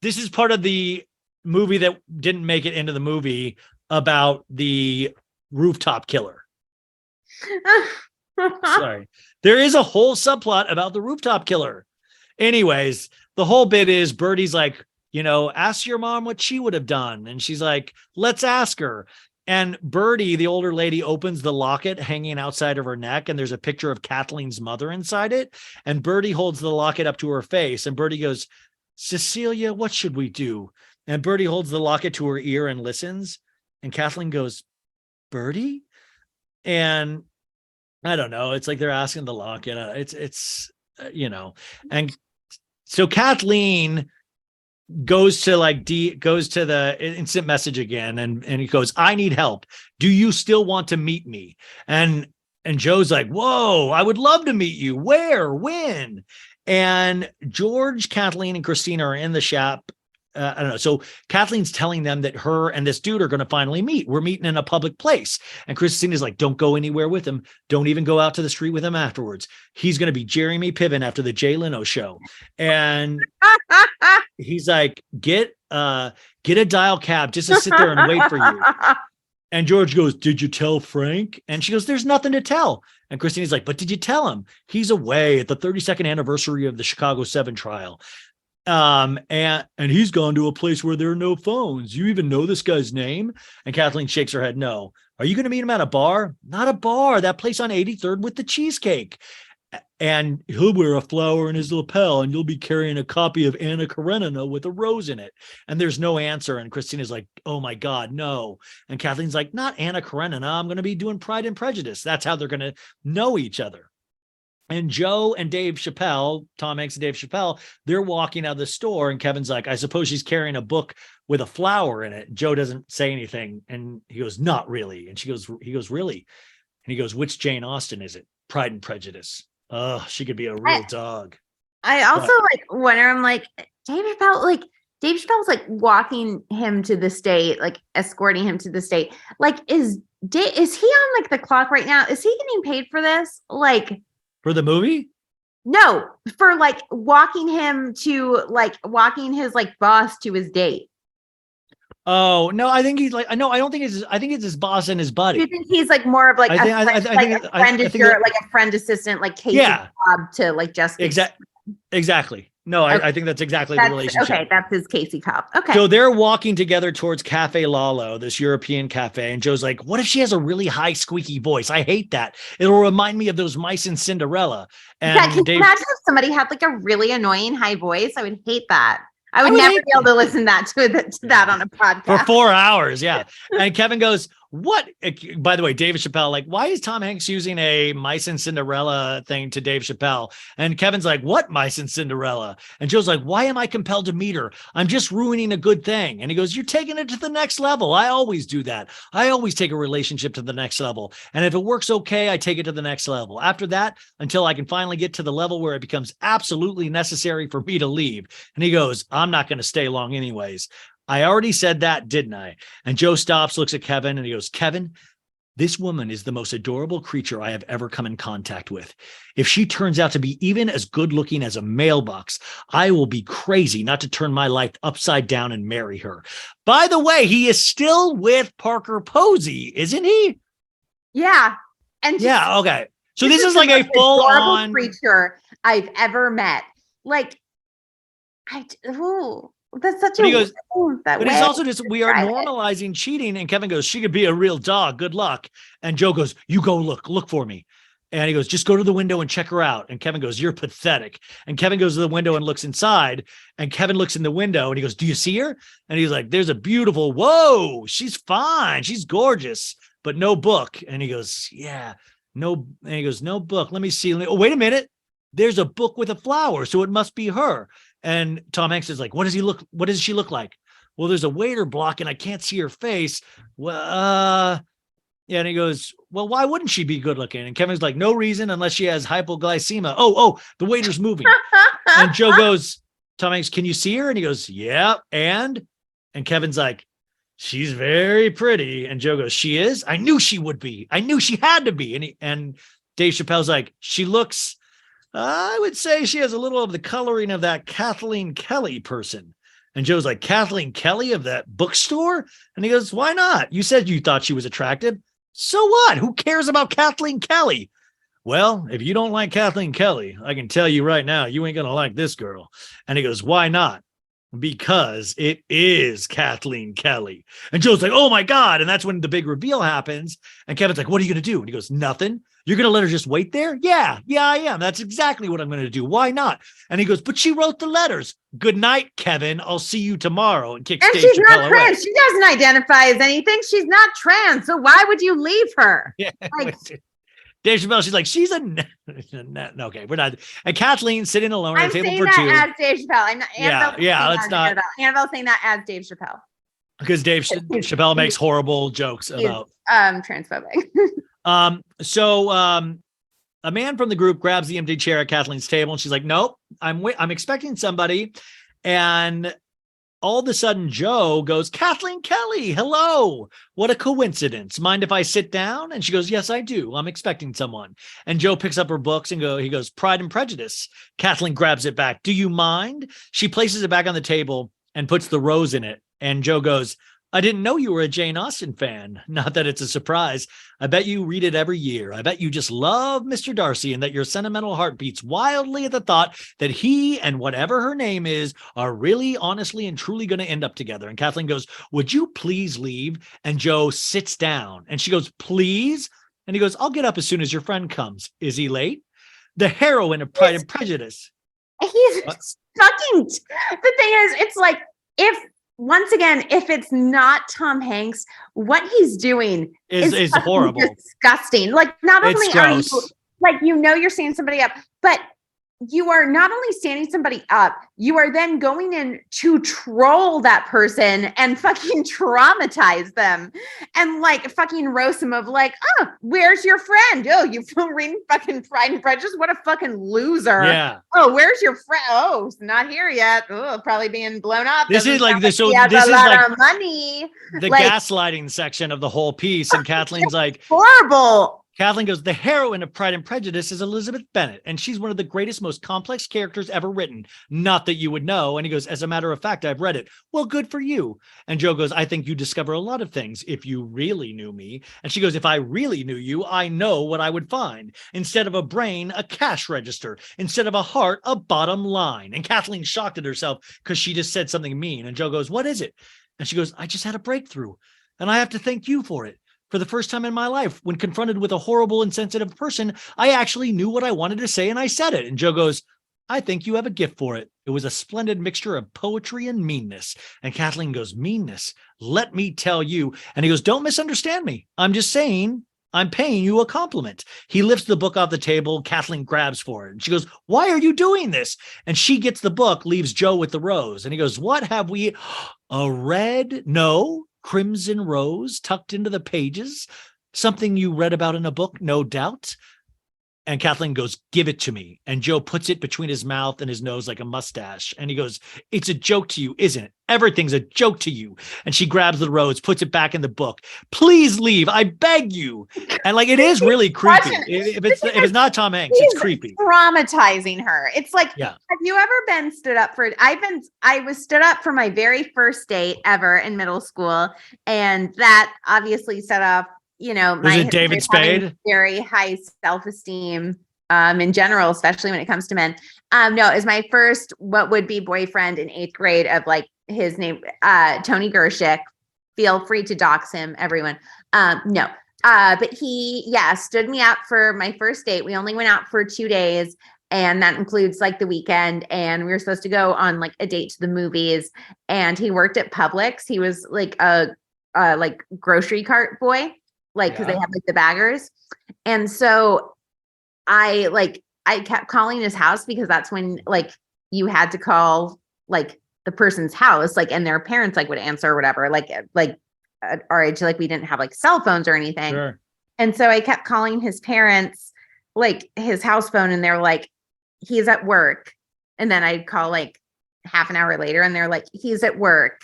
this is part of the movie that didn't make it into the movie about the rooftop killer. Sorry. There is a whole subplot about the rooftop killer. Anyways, the whole bit is Birdie's like, ask your mom what she would have done. And she's like, let's ask her. And Birdie, the older lady, opens the locket hanging outside of her neck, and there's a picture of Kathleen's mother inside it. And Birdie holds the locket up to her face, and Birdie goes, Cecilia, what should we do? And Birdie holds the locket to her ear and listens. And Kathleen goes, Birdie? And I don't know. It's like they're asking the locket. And so Kathleen goes to the instant message again, and he goes, I need help. Do you still want to meet me? And Joe's like, whoa, I would love to meet you. Where? When? And George, Kathleen, and Christina are in the shop. I don't know. So Kathleen's telling them that her and this dude are going to finally meet. We're meeting in a public place. And Christina's like, don't go anywhere with him. Don't even go out to the street with him afterwards. He's going to be Jeremy Piven after the Jay Leno show. And he's like, get a dial cab just to sit there and wait for you. And George goes, did you tell Frank? And she goes, there's nothing to tell. And Christina's like, but did you tell him? He's away at the 32nd anniversary of the Chicago 7 trial. And he's gone to a place where there are no phones. You even know this guy's name? And Kathleen shakes her head. No. Are you going to meet him at a bar? Not a bar. That place on 83rd with the cheesecake. And he'll wear a flower in his lapel, and you'll be carrying a copy of Anna Karenina with a rose in it. And there's no answer. And Christina's like, oh my God, no. And Kathleen's like, not Anna Karenina. I'm going to be doing Pride and Prejudice. That's how they're going to know each other. And Joe and Dave Chappelle, Tom Hanks and Dave Chappelle, they're walking out of the store, and Kevin's like, I suppose she's carrying a book with a flower in it. Joe doesn't say anything. And he goes, not really. And he goes, really? And he goes, which Jane Austen is it? Pride and Prejudice. Oh, she could be a real dog. I also wonder, I'm like, Dave Chappelle's like walking him to the state, like escorting him to the state. Like, is he on like the clock right now? Is he getting paid for this? Like, for the movie? No, for like walking his like boss to his date. Oh no, I think he's like, no, I don't think I think it's his boss and his buddy. Do you think he's like more of like a friend assistant, like Casey Cobb to like Jessica? Exactly. No, okay. I think that's exactly the relationship. Okay, that's his Casey Cobb. Okay. So they're walking together towards Cafe Lalo, this European cafe, and Joe's like, what if she has a really high squeaky voice? I hate that. It'll remind me of those mice in Cinderella. And yeah, can you imagine if somebody had like a really annoying high voice? I would hate that. I would never be able to listen to that on a podcast. For 4 hours, yeah. And Kevin goes, what? By the way, David Chappelle, like, why is Tom Hanks using a Mice and Cinderella thing to Dave Chappelle? And Kevin's like, what Mice and Cinderella? And Joe's like, why am I compelled to meet her? I'm just ruining a good thing. And he goes, you're taking it to the next level. I always do that. I always take a relationship to the next level. And if it works okay, I take it to the next level. After that, until I can finally get to the level where it becomes absolutely necessary for me to leave. And he goes, I'm not going to stay long anyways. I already said that, didn't I? And Joe stops, looks at Kevin, and he goes, Kevin, this woman is the most adorable creature I have ever come in contact with. If she turns out to be even as good looking as a mailbox, I will be crazy not to turn my life upside down and marry her. By the way, he is still with Parker Posey, isn't he? Yeah. And yeah, okay. So this is like a full-on creature I've ever met. Like, that's such he goes, but he's also just, we are normalizing cheating. And Kevin goes, she could be a real dog. Good luck. And Joe goes, you go look for me. And he goes, just go to the window and check her out. And Kevin goes, you're pathetic. And Kevin goes to the window and looks inside. And Kevin looks in the window and he goes, do you see her? And he's like, there's a beautiful, whoa, she's fine. She's gorgeous, but no book. And he goes, yeah, no. And he goes, no book. Let me see. Oh, wait a minute. There's a book with a flower. So it must be her. And Tom Hanks is like, what does she look like? Well, there's a waiter block and I can't see her face. Well, yeah. And he goes, well, why wouldn't she be good looking? And Kevin's like, no reason unless she has hypoglycemia. Oh, the waiter's moving. And Joe goes, Tom Hanks, can you see her? And he goes, yeah. And Kevin's like, she's very pretty. And Joe goes, she is? I knew she would be. I knew she had to be. And Dave Chappelle's like, she looks I would say she has a little of the coloring of that Kathleen Kelly person. And Joe's like, Kathleen Kelly of that bookstore? And he goes, why not? You said you thought she was attractive. So what? Who cares about Kathleen Kelly? Well, if you don't like Kathleen Kelly, I can tell you right now, you ain't going to like this girl. And he goes, why not? Because it is Kathleen Kelly. And Joe's like, oh my God. And that's when the big reveal happens. And Kevin's like, what are you going to do? And he goes, nothing. You're going to let her just wait there? Yeah, I am. That's exactly what I'm going to do. Why not? And he goes, but she wrote the letters. Good night, Kevin. I'll see you tomorrow. And kicks Dave she's Chappelle not trans. away. She doesn't identify as anything. She's not trans. So why would you leave her? Yeah. Like, Dave Chappelle, she's like, she's a okay, we're not. And Kathleen's sitting alone at I'm a table saying for that two. as Dave Chappelle. I'm not. Let's not. Annabelle saying that as Dave Chappelle Because Dave Chappelle makes horrible jokes about transphobic. So a man from the group grabs the empty chair at Kathleen's table, and she's like, "Nope, I'm expecting somebody." And all of a sudden, Joe goes, Kathleen Kelly, hello. What a coincidence. Mind if I sit down? And she goes, yes, I do. I'm expecting someone. And Joe picks up her books and he goes, Pride and Prejudice. Kathleen grabs it back. Do you mind? She places it back on the table and puts the rose in it. And Joe goes, I didn't know you were a Jane Austen fan. Not that it's a surprise. I bet you read it every year. I bet you just love Mr. Darcy and that your sentimental heart beats wildly at the thought that he and whatever her name is are really, honestly, and truly going to end up together. And Kathleen goes, would you please leave? And Joe sits down and she goes, please? And he goes, I'll get up as soon as your friend comes. Is he late? The heroine of Pride and Prejudice. He's fucking, the thing is, it's like, once again, if it's not Tom Hanks, what he's doing is horrible, disgusting. Like, not only are you like, you're standing somebody up, but you are not only standing somebody up, you are then going in to troll that person and fucking traumatize them and like fucking roast them of like, oh, where's your friend? Oh, you've been reading fucking Pride and Prejudice? What a fucking loser. Yeah. Oh, where's your friend? Oh, not here yet. Oh, probably being blown up. This is like this. So he has this a is lot like of money. The like, gaslighting section of the whole piece. And Kathleen's like, horrible. Kathleen goes, the heroine of Pride and Prejudice is Elizabeth Bennet, and she's one of the greatest, most complex characters ever written. Not that you would know. And he goes, as a matter of fact, I've read it. Well, good for you. And Joe goes, I think you discover a lot of things if you really knew me. And she goes, if I really knew you, I know what I would find. Instead of a brain, a cash register. Instead of a heart, a bottom line. And Kathleen's shocked at herself because she just said something mean. And Joe goes, what is it? And she goes, I just had a breakthrough, and I have to thank you for it. For the first time in my life, when confronted with a horrible, insensitive person, I actually knew what I wanted to say and I said it. And Joe goes, I think you have a gift for it. It was a splendid mixture of poetry and meanness. And Kathleen goes, meanness? Let me tell you. And he goes, don't misunderstand me. I'm just saying, I'm paying you a compliment. He lifts the book off the table. Kathleen grabs for it. And she goes, why are you doing this? And she gets the book, leaves Joe with the rose. And he goes, what have we? A red? No. Crimson rose tucked into the pages, something you read about in a book, no doubt. And Kathleen goes, give it to me. And Joe puts it between his mouth and his nose like a mustache. And he goes, it's a joke to you, isn't it? Everything's a joke to you. And she grabs the rose, puts it back in the book. Please leave. I beg you. And like, it is really creepy. If it's not Tom Hanks, it's creepy. Traumatizing her. It's like, yeah. Have you ever been stood up for? I was stood up for my very first date ever in middle school. And that obviously set off, my David Spade, very high self-esteem in general, especially when it comes to men. No, it was my first what would be boyfriend in 8th grade of like his name, Tony Gershik. Feel free to dox him, everyone. No. But he, stood me up for my first date. We only went out for 2 days, and that includes like the weekend. And we were supposed to go on like a date to the movies. And he worked at Publix. He was like a like grocery cart boy. Like, cause they have like the baggers. And so I kept calling his house because that's when like you had to call like the person's house, like, and their parents like would answer or whatever, like at our age, like we didn't have like cell phones or anything. Sure. And so I kept calling his parents, like his house phone, and they're like, he's at work. And then I'd call like half an hour later and they're like, he's at work.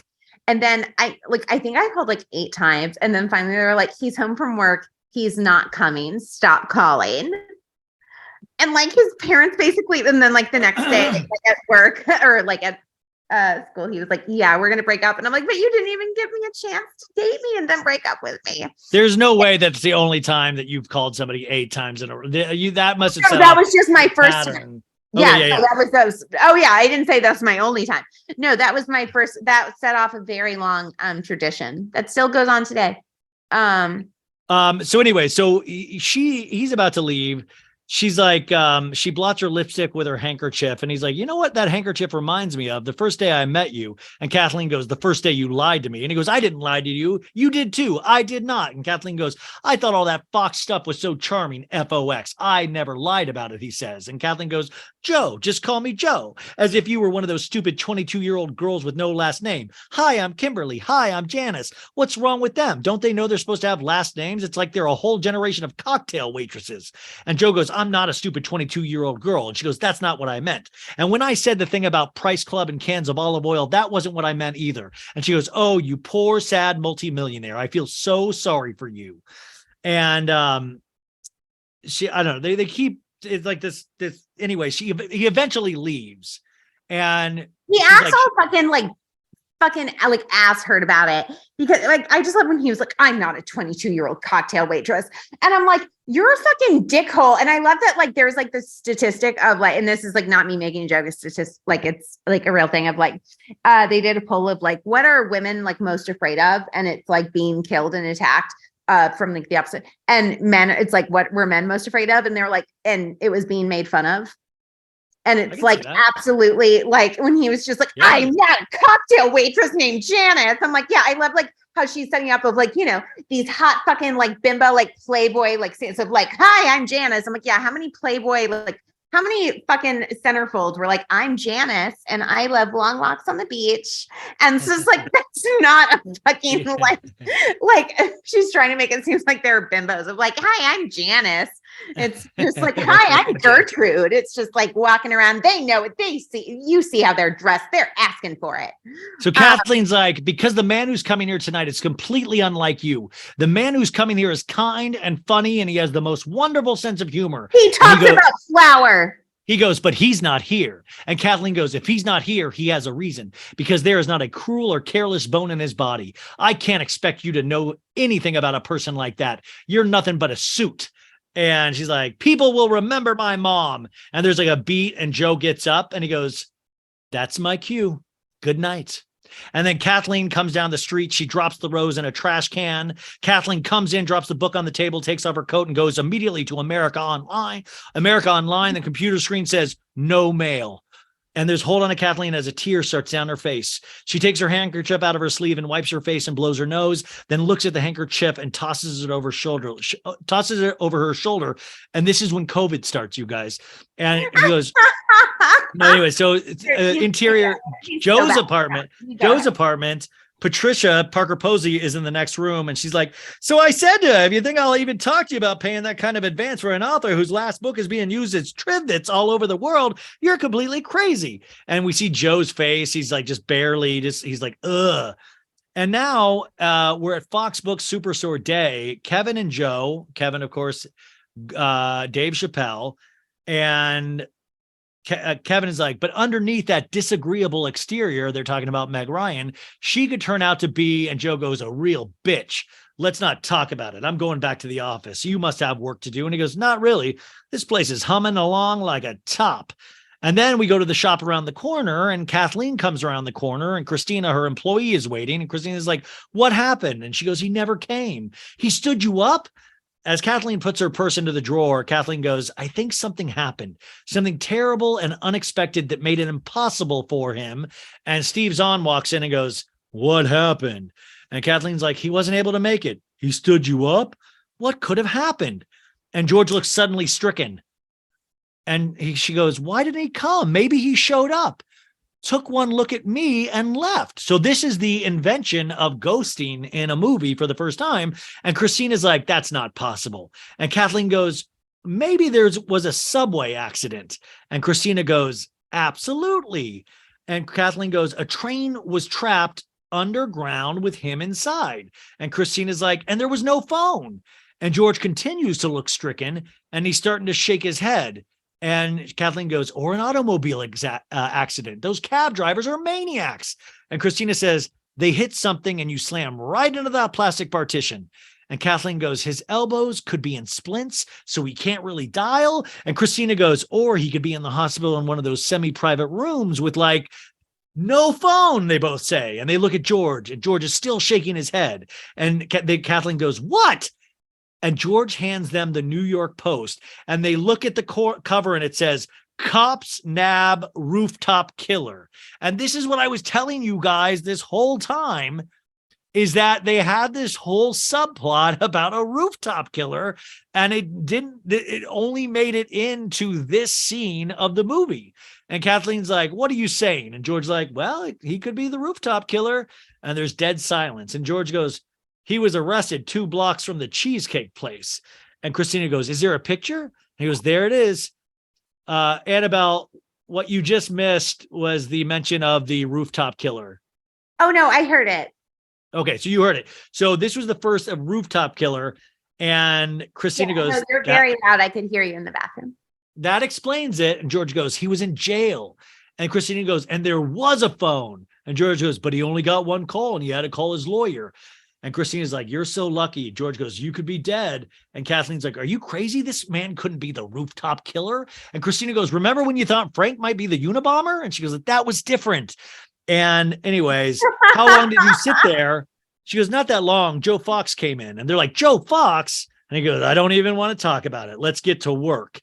And then I think I called like 8 times. And then finally they were like, he's home from work. He's not coming. Stop calling. And like his parents basically, and then like the next day like, at work or like at school, he was like, yeah, we're going to break up. And I'm like, but you didn't even give me a chance to date me and then break up with me. There's no way that's the only time that you've called somebody 8 times in a row. That must have No, set that off was just my first pattern. time. Okay, Yeah, so that was those. Oh yeah, I didn't say that's my only time. No, that was my first. That set off a very long tradition that still goes on today. So anyway, so he's about to leave. She's like, she blots her lipstick with her handkerchief. And he's like, you know what that handkerchief reminds me of? The first day I met you. And Kathleen goes, the first day you lied to me. And he goes, I didn't lie to you. You did too. I did not. And Kathleen goes, I thought all that Fox stuff was so charming. FOX. I never lied about it, he says. And Kathleen goes, Joe, just call me Joe. As if you were one of those stupid 22-year-old girls with no last name. Hi, I'm Kimberly. Hi, I'm Janice. What's wrong with them? Don't they know they're supposed to have last names? It's like they're a whole generation of cocktail waitresses. And Joe goes, I'm not a stupid 22-year-old girl. And she goes, that's not what I meant. And when I said the thing about Price Club and cans of olive oil, that wasn't what I meant either. And she goes, oh, you poor, sad multimillionaire. I feel so sorry for you. And I don't know. They keep, it's like this, anyway, he eventually leaves. And he asks all fucking ass hurt about it because like I just love when he was like, I'm not a 22-year-old cocktail waitress. And I'm like, you're a fucking dickhole. And I love that like there's like this statistic of like, and this is like not me making a joke, it's statistic, like it's like a real thing of like they did a poll of like what are women like most afraid of, and it's like being killed and attacked from like the opposite, and men, it's like what were men most afraid of, and they're like, and it was being made fun of. And it's like absolutely like when he was just like, yeah. I'm not a cocktail waitress named Janice. I'm like, yeah, I love like how she's setting up of like, you know, these hot fucking like bimbo, like Playboy, like scenes of like, hi, I'm Janice. I'm like, yeah, how many Playboy, like how many fucking centerfolds were like, I'm Janice and I love long walks on the beach. And so it's like, that's not a fucking like she's trying to make it seem like they're bimbos of like, hi, I'm Janice. It's just like, hi, I'm Gertrude. It's just like walking around. They know it. They see, you see how they're dressed. They're asking for it. So Kathleen's like, because the man who's coming here tonight is completely unlike you. The man who's coming here is kind and funny, and he has the most wonderful sense of humor. He talks about flour. He goes, but he's not here. And Kathleen goes, if he's not here, he has a reason, because there is not a cruel or careless bone in his body. I can't expect you to know anything about a person like that. You're nothing but a suit. And she's like, people will remember my mom. And there's like a beat, and Joe gets up and he goes, that's my cue. Good night. And then Kathleen comes down the street. She drops the rose in a trash can. Kathleen comes in, drops the book on the table, takes off her coat, and goes immediately to America Online. America Online, the computer screen says, no mail. And there's hold on to Kathleen as a tear starts down her face. She takes her handkerchief out of her sleeve and wipes her face and blows her nose, then looks at the handkerchief and tosses it over her shoulder. And this is when COVID starts, you guys. And he goes, no, anyway, so interior, Joe's apartment, Patricia Parker Posey is in the next room, and she's like, so I said to her, if you think I'll even talk to you about paying that kind of advance for an author whose last book is being used as trivets all over the world, you're completely crazy. And we see Joe's face. He's like, he's like, ugh. And now we're at Fox Books Superstore Day. Kevin and Joe, Kevin, of course, Dave Chappelle, and Kevin is like, but underneath that disagreeable exterior, they're talking about Meg Ryan, she could turn out to be, and Joe goes, a real bitch. Let's not talk about it. I'm going back to the office. You must have work to do. And he goes, not really. This place is humming along like a top. And then we go to the shop around the corner, and Kathleen comes around the corner, and Christina, her employee, is waiting. And Christina's like, what happened? And she goes, he never came. He stood you up? As Kathleen puts her purse into the drawer, Kathleen goes, I think something happened, something terrible and unexpected that made it impossible for him. And Steve Zahn walks in and goes, what happened? And Kathleen's like, he wasn't able to make it. He stood you up? What could have happened? And George looks suddenly stricken. And she goes, why didn't he come? Maybe he showed up, took one look at me and left. So this is the invention of ghosting in a movie for the first time. And Christina's like, that's not possible. And Kathleen goes, maybe there was a subway accident. And Christina goes, absolutely. And Kathleen goes, a train was trapped underground with him inside. And Christina's like, and there was no phone. And George continues to look stricken, and he's starting to shake his head. And Kathleen goes, or an automobile accident. Those cab drivers are maniacs. And Christina says, they hit something and you slam right into that plastic partition. And Kathleen goes, his elbows could be in splints, so he can't really dial. And Christina goes, or he could be in the hospital in one of those semi-private rooms with like no phone, they both say. And they look at George, and George is still shaking his head. And Kathleen goes, what? And George hands them the New York Post, and they look at the cover, and it says, Cops Nab Rooftop Killer. And this is what I was telling you guys this whole time, is that they had this whole subplot about a rooftop killer, and it only made it into this scene of the movie. And Kathleen's like, what are you saying? And George's like, well, he could be the rooftop killer. And there's dead silence. And George goes, he was arrested 2 blocks from the cheesecake place. And Christina goes, is there a picture? And he goes, there it is. Annabelle, what you just missed was the mention of the rooftop killer. Oh, no, I heard it. Okay, so you heard it. So this was the first of rooftop killer. And Christina goes, no, you're very loud. I could hear you in the bathroom. That explains it. And George goes, he was in jail. And Christina goes, and there was a phone. And George goes, but he only got 1 call and he had to call his lawyer. And Christina's like, you're so lucky. George goes, you could be dead. And Kathleen's like, are you crazy? This man couldn't be the rooftop killer. And Christina goes, remember when you thought Frank might be the Unabomber? And she goes, that was different. And anyways, how long did you sit there? She goes, not that long. Joe Fox came in. And they're like, Joe Fox? And he goes, I don't even want to talk about it. Let's get to work.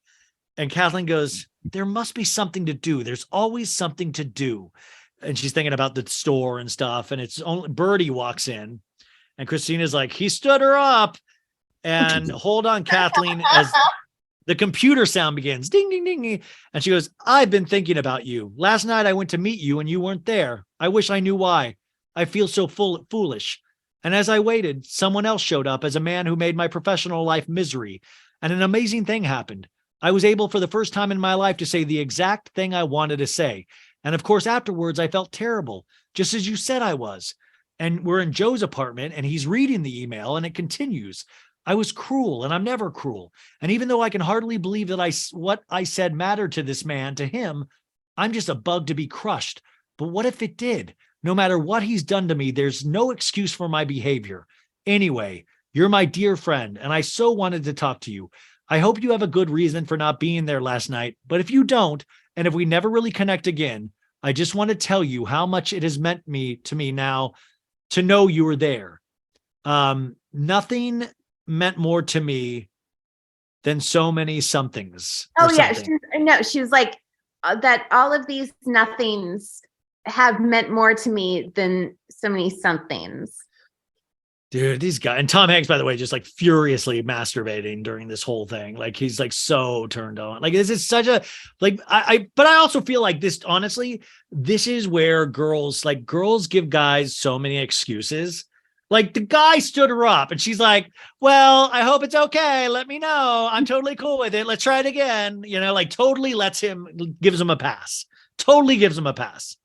And Kathleen goes, there must be something to do. There's always something to do. And she's thinking about the store and stuff. And it's only Birdie walks in. And Christina's like, he stood her up. And hold on, Kathleen, as the computer sound begins. Ding, ding, ding. And she goes, I've been thinking about you. Last night I went to meet you and you weren't there. I wish I knew why. I feel so foolish. And as I waited, someone else showed up as a man who made my professional life misery. And an amazing thing happened. I was able for the first time in my life to say the exact thing I wanted to say. And of course, afterwards, I felt terrible, just as you said I was. And we're in Joe's apartment and he's reading the email and it continues. I was cruel and I'm never cruel. And even though I can hardly believe that what I said mattered to this man, to him, I'm just a bug to be crushed. But what if it did? No matter what he's done to me, there's no excuse for my behavior. Anyway, you're my dear friend and I so wanted to talk to you. I hope you have a good reason for not being there last night. But if you don't, and if we never really connect again, I just want to tell you how much it has meant to me now to know you were there. Nothing meant more to me than so many somethings. Oh yeah, she was like that. All of these nothings have meant more to me than so many somethings. Dude, these guys, and Tom Hanks, by the way, just like furiously masturbating during this whole thing. Like he's like so turned on. Like this is such a but I also feel like this, honestly, this is where girls give guys so many excuses. Like the guy stood her up and she's like, well, I hope it's okay. Let me know. I'm totally cool with it. Let's try it again. You know, like totally gives him a pass. Totally gives him a pass.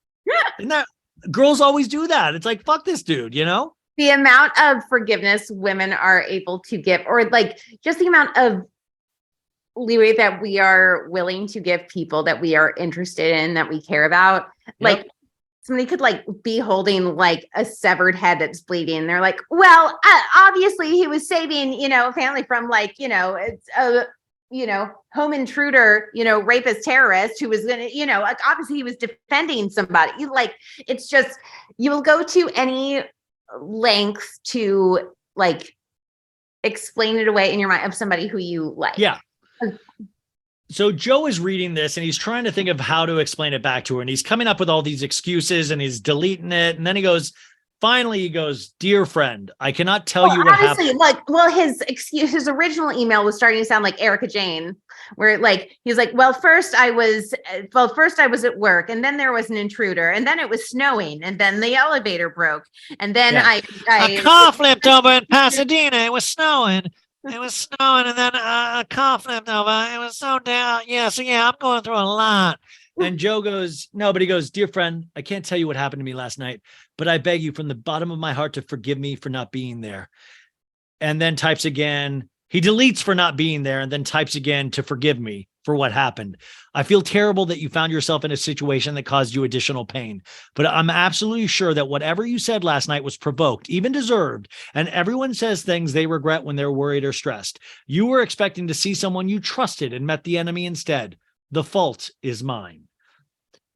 And that girls always do that. It's like, fuck this dude, you know? The amount of forgiveness women are able to give, or like just the amount of leeway that we are willing to give people that we are interested in, that we care about. Yep. Like somebody could like be holding like a severed head that's bleeding. They're like, well, obviously he was saving, a family from like, it's a, home intruder, rapist terrorist who was going to, like obviously he was defending somebody. Like, it's just, you will go to any lengths to like explain it away in your mind of somebody who you like. Yeah. So Joe is reading this and he's trying to think of how to explain it back to her. And he's coming up with all these excuses and he's deleting it. And then he goes, dear friend, I cannot tell you what happened. His original email was starting to sound like Erica Jane, where like, he's like, first I was at work and then there was an intruder and then it was snowing and then the elevator broke. And then a car flipped over in Pasadena. It was snowing. It was snowing and then a car flipped over. It was so down. Yeah. So yeah, I'm going through a lot. And Joe goes, no, but he goes, dear friend, I can't tell you what happened to me last night, but I beg you from the bottom of my heart to forgive me for not being there. And then types again. He deletes for not being there and then types again to forgive me. for what happened. I feel terrible that you found yourself in a situation that caused you additional pain, but I'm absolutely sure that whatever you said last night was provoked, even deserved, and everyone says things they regret when they're worried or stressed. You were expecting to see someone you trusted and met the enemy instead. The fault is mine.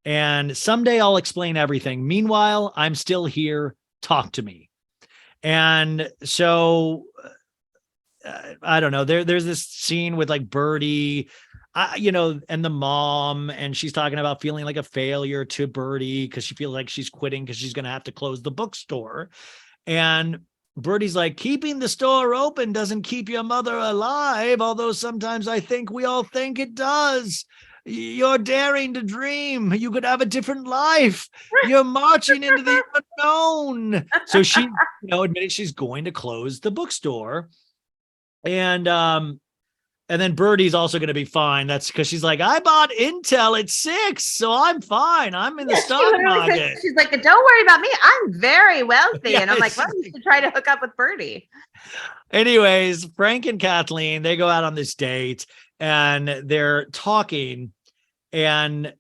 And someday I'll explain everything. Meanwhile, I'm still here. Talk to me. And so I don't know. There's this scene with like Birdie, and the mom, and she's talking about feeling like a failure to Birdie because she feels like she's quitting because she's going to have to close the bookstore. And Birdie's like, keeping the store open doesn't keep your mother alive, although sometimes I think we all think it does. You're daring to dream. You could have a different life. You're marching into the unknown. So she, admitted she's going to close the bookstore. And then Birdie's also going to be fine. That's because she's like, I bought Intel at 6, so I'm fine. I'm in the stock market. She's like, don't worry about me. I'm very wealthy. And I'm like, well, you should try to hook up with Birdie. Anyways, Frank and Kathleen, they go out on this date and they're talking. And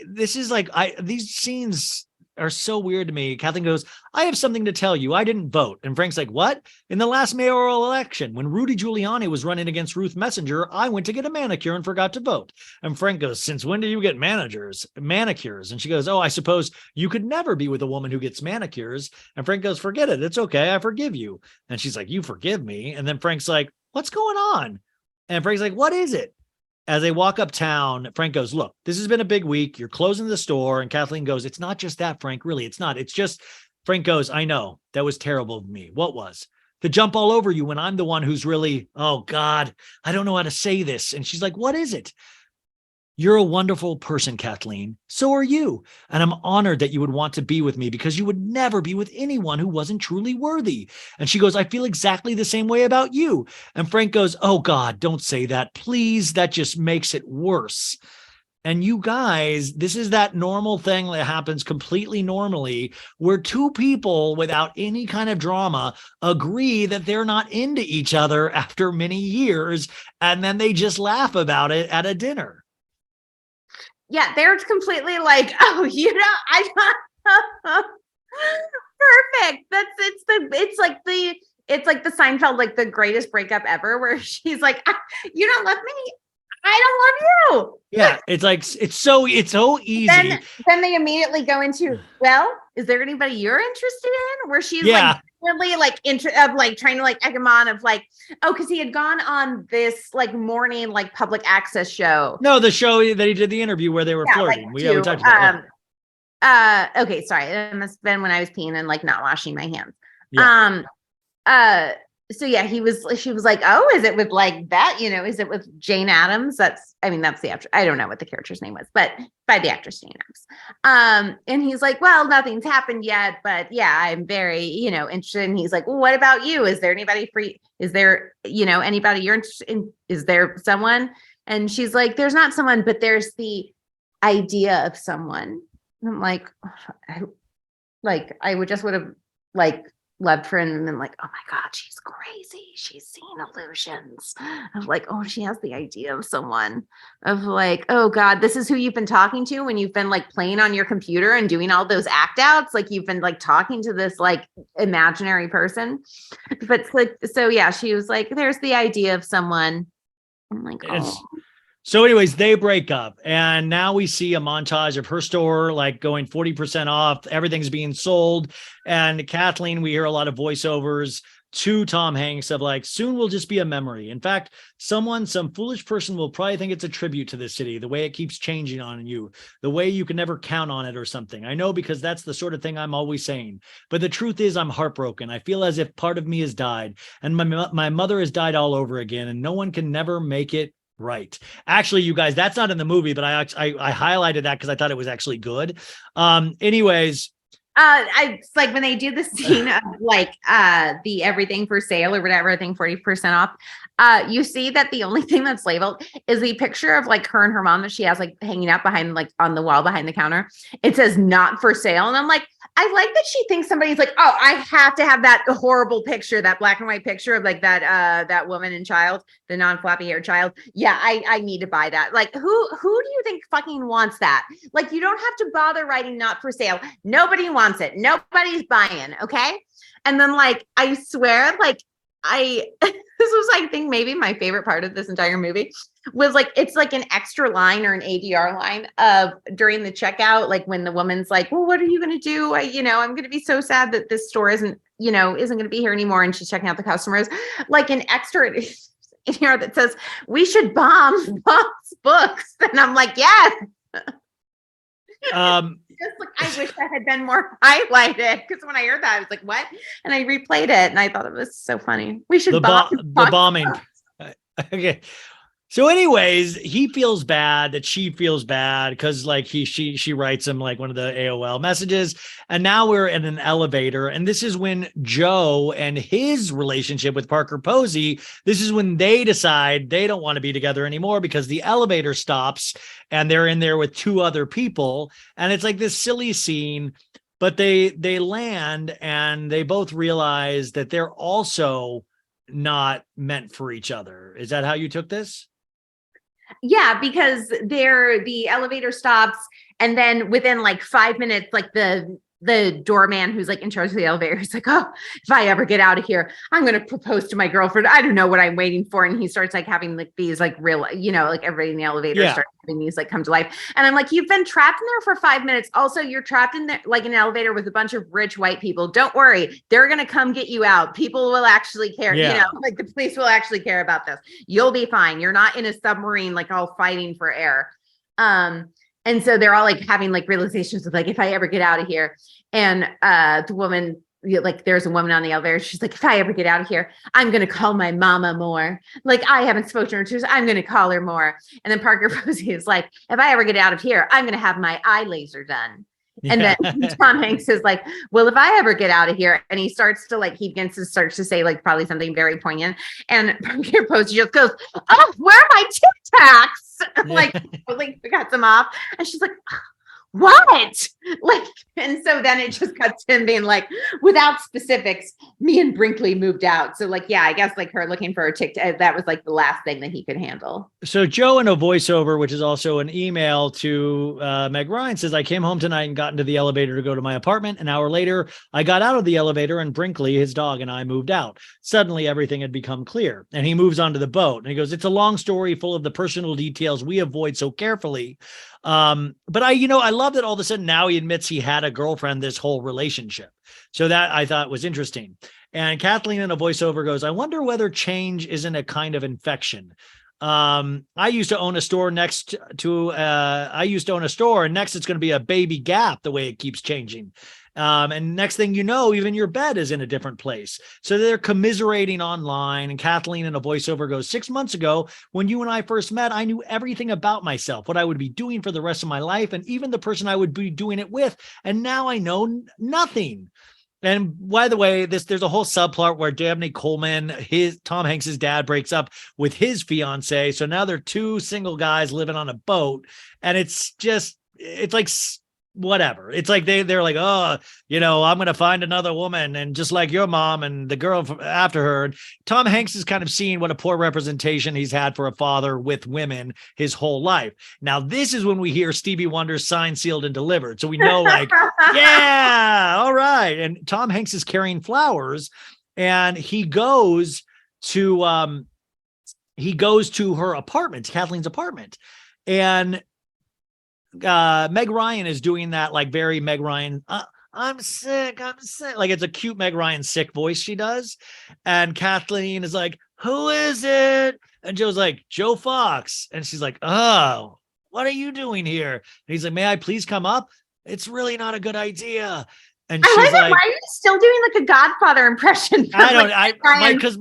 this is like, these scenes are so weird to me. Kathleen goes, I have something to tell you. I didn't vote. And Frank's like, what? In the last mayoral election, when Rudy Giuliani was running against Ruth Messenger, I went to get a manicure and forgot to vote. And Frank goes, since when do you get manicures? And she goes, oh, I suppose you could never be with a woman who gets manicures. And Frank goes, forget it. It's okay. I forgive you. And she's like, you forgive me? And then Frank's like, what's going on? And Frank's like, what is it? As they walk uptown, Frank goes, look, this has been a big week. You're closing the store. And Kathleen goes, it's not just that, Frank. Really, it's not. It's just, Frank goes, I know that was terrible of me. What was? To jump all over you when I'm the one who's really, oh God, I don't know how to say this. And she's like, what is it? You're a wonderful person, Kathleen. So are you. And I'm honored that you would want to be with me because you would never be with anyone who wasn't truly worthy. And she goes, I feel exactly the same way about you. And Frank goes, oh God, don't say that. Please. That just makes it worse. And you guys, this is that normal thing that happens completely normally where two people without any kind of drama agree that they're not into each other after many years. And then they just laugh about it at a dinner. Yeah, they're completely like, oh, I don't. Perfect. It's like the Seinfeld, like the greatest breakup ever, where she's like, you don't love me. I don't love you. Yeah, it's like it's so easy. Then they immediately go into, well, is there anybody you're interested in? Where she's like really like trying to like egg him on of like, oh, because he had gone on this like morning like public access show. No, the show that he did the interview where they were flirting. Like we talked about okay, sorry. It must have been when I was peeing and like not washing my hands. Yeah. So yeah, she was like, oh, is it with like that? Is it with Jane Addams? That's the actress. I don't know what the character's name was, but by the actress Jane Addams. And he's like, well, nothing's happened yet, but yeah, I'm very, interested. And he's like, well, what about you? Is there anybody free? Is there, anybody you're interested in? Is there someone? And she's like, there's not someone, but there's the idea of someone. And I'm like, I would have like loved for him and been like, oh my God, she's crazy. She's seen illusions. Of like, oh, she has the idea of someone. Of like, oh God, this is who you've been talking to when you've been like playing on your computer and doing all those act outs. Like you've been like talking to this like imaginary person. But like, so yeah, she was like, there's the idea of someone. I'm like, oh. So anyways, they break up and now we see a montage of her store like going 40% off. Everything's being sold. And Kathleen, we hear a lot of voiceovers to Tom Hanks of like, soon will just be a memory. In fact, some foolish person will probably think it's a tribute to this city, the way it keeps changing on you, the way you can never count on it or something. I know, because that's the sort of thing I'm always saying. But the truth is I'm heartbroken. I feel as if part of me has died and my mother has died all over again and no one can never make it right. Actually, you guys, that's not in the movie, but I highlighted that because I thought it was actually good. Anyways. It's like when they do the scene of like the everything for sale or whatever, I think 40% off. You see that the only thing that's labeled is the picture of like her and her mom that she has like hanging out behind like on the wall behind the counter. It says not for sale. And I'm like, I like that she thinks somebody's like, oh, I have to have that horrible picture, that black and white picture of like that woman and child, the non-floppy hair child. Yeah, I need to buy that. Like, who do you think fucking wants that? Like, you don't have to bother writing not for sale. Nobody wants it. Nobody's buying. Okay. And then like, I swear, like this was, I think, maybe my favorite part of this entire movie was like, it's like an extra line or an ADR line of during the checkout, like when the woman's like, well, what are you going to do? I'm going to be so sad that this store isn't going to be here anymore. And she's checking out the customers, like an extra ADR that says, we should bomb books. And I'm like, yes. Just like, I wish that had been more highlighted, because when I heard that, I was like, what? And I replayed it and I thought it was so funny. We should bomb the bombing. Okay. So anyways, he feels bad that she feels bad because like she writes him like one of the AOL messages. And now we're in an elevator. And this is when Joe and his relationship with Parker Posey, this is when they decide they don't want to be together anymore because the elevator stops and they're in there with two other people. And it's like this silly scene, but they land and they both realize that they're also not meant for each other. Is that how you took this? Yeah, because the elevator stops, and then within like 5 minutes, like the doorman who's like in charge of the elevator, he's like, oh, if I ever get out of here, I'm going to propose to my girlfriend. I don't know what I'm waiting for. And he starts like having like these like real, like everybody in the elevator starts having these like come to life. And I'm like, you've been trapped in there for 5 minutes. Also, you're trapped in there like an elevator with a bunch of rich white people. Don't worry. They're going to come get you out. People will actually care. Like the police will actually care about this. You'll be fine. You're not in a submarine, like all fighting for air. And so they're all like having like realizations of like, if I ever get out of here, and the woman, like there's a woman on the elevator. She's like, if I ever get out of here, I'm going to call my mama more. Like I haven't spoken to her. I'm going to call her more. And then Parker Posey is like, if I ever get out of here, I'm going to have my eye laser done. And then Tom Hanks is like, well, if I ever get out of here, and he starts to like, he begins to start to say like probably something very poignant. And Parker Posey just goes, oh, where are my Tic Tacs? Like cuts him off. And she's like, what? Like, and so then it just cuts him being like, without specifics, me and Brinkley moved out. So like, yeah, I guess like her looking for a TikTok, that was like the last thing that he could handle. So Joe in a voiceover, which is also an email to Meg Ryan, says, I came home tonight and got into the elevator to go to my apartment. An hour later, I got out of the elevator and Brinkley, his dog, and I moved out. Suddenly, everything had become clear. And he moves on to the boat. And he goes, it's a long story full of the personal details we avoid so carefully. But I love that all of a sudden now he admits he had a girlfriend this whole relationship. So that I thought was interesting. And Kathleen in a voiceover goes, I wonder whether change isn't a kind of infection. I used to own a store and next it's going to be a Baby Gap the way it keeps changing. And next thing you know, even your bed is in a different place. So they're commiserating online. And Kathleen in a voiceover goes, 6 months ago, when you and I first met, I knew everything about myself, what I would be doing for the rest of my life, and even the person I would be doing it with. And now I know nothing. And by the way, there's a whole subplot where Dabney Coleman, Tom Hanks's dad, breaks up with his fiance. So now they're two single guys living on a boat. And it's like whatever. It's like they're like, oh, I'm going to find another woman, and just like your mom and the girl after her. And Tom Hanks is kind of seeing what a poor representation he's had for a father with women his whole life. Now, this is when we hear Stevie Wonder's Signed, Sealed, and Delivered. So we know like, yeah, all right. And Tom Hanks is carrying flowers, and he goes to her apartment, Kathleen's apartment. And Meg Ryan is doing that like very Meg Ryan, I'm sick, like it's a cute Meg Ryan sick voice she does. And Kathleen is like, who is it? And Joe's like, Joe Fox. And she's like, oh, what are you doing here? And he's like, may I please come up? It's really not a good idea. And she's like, why are you still doing like a Godfather impression? Because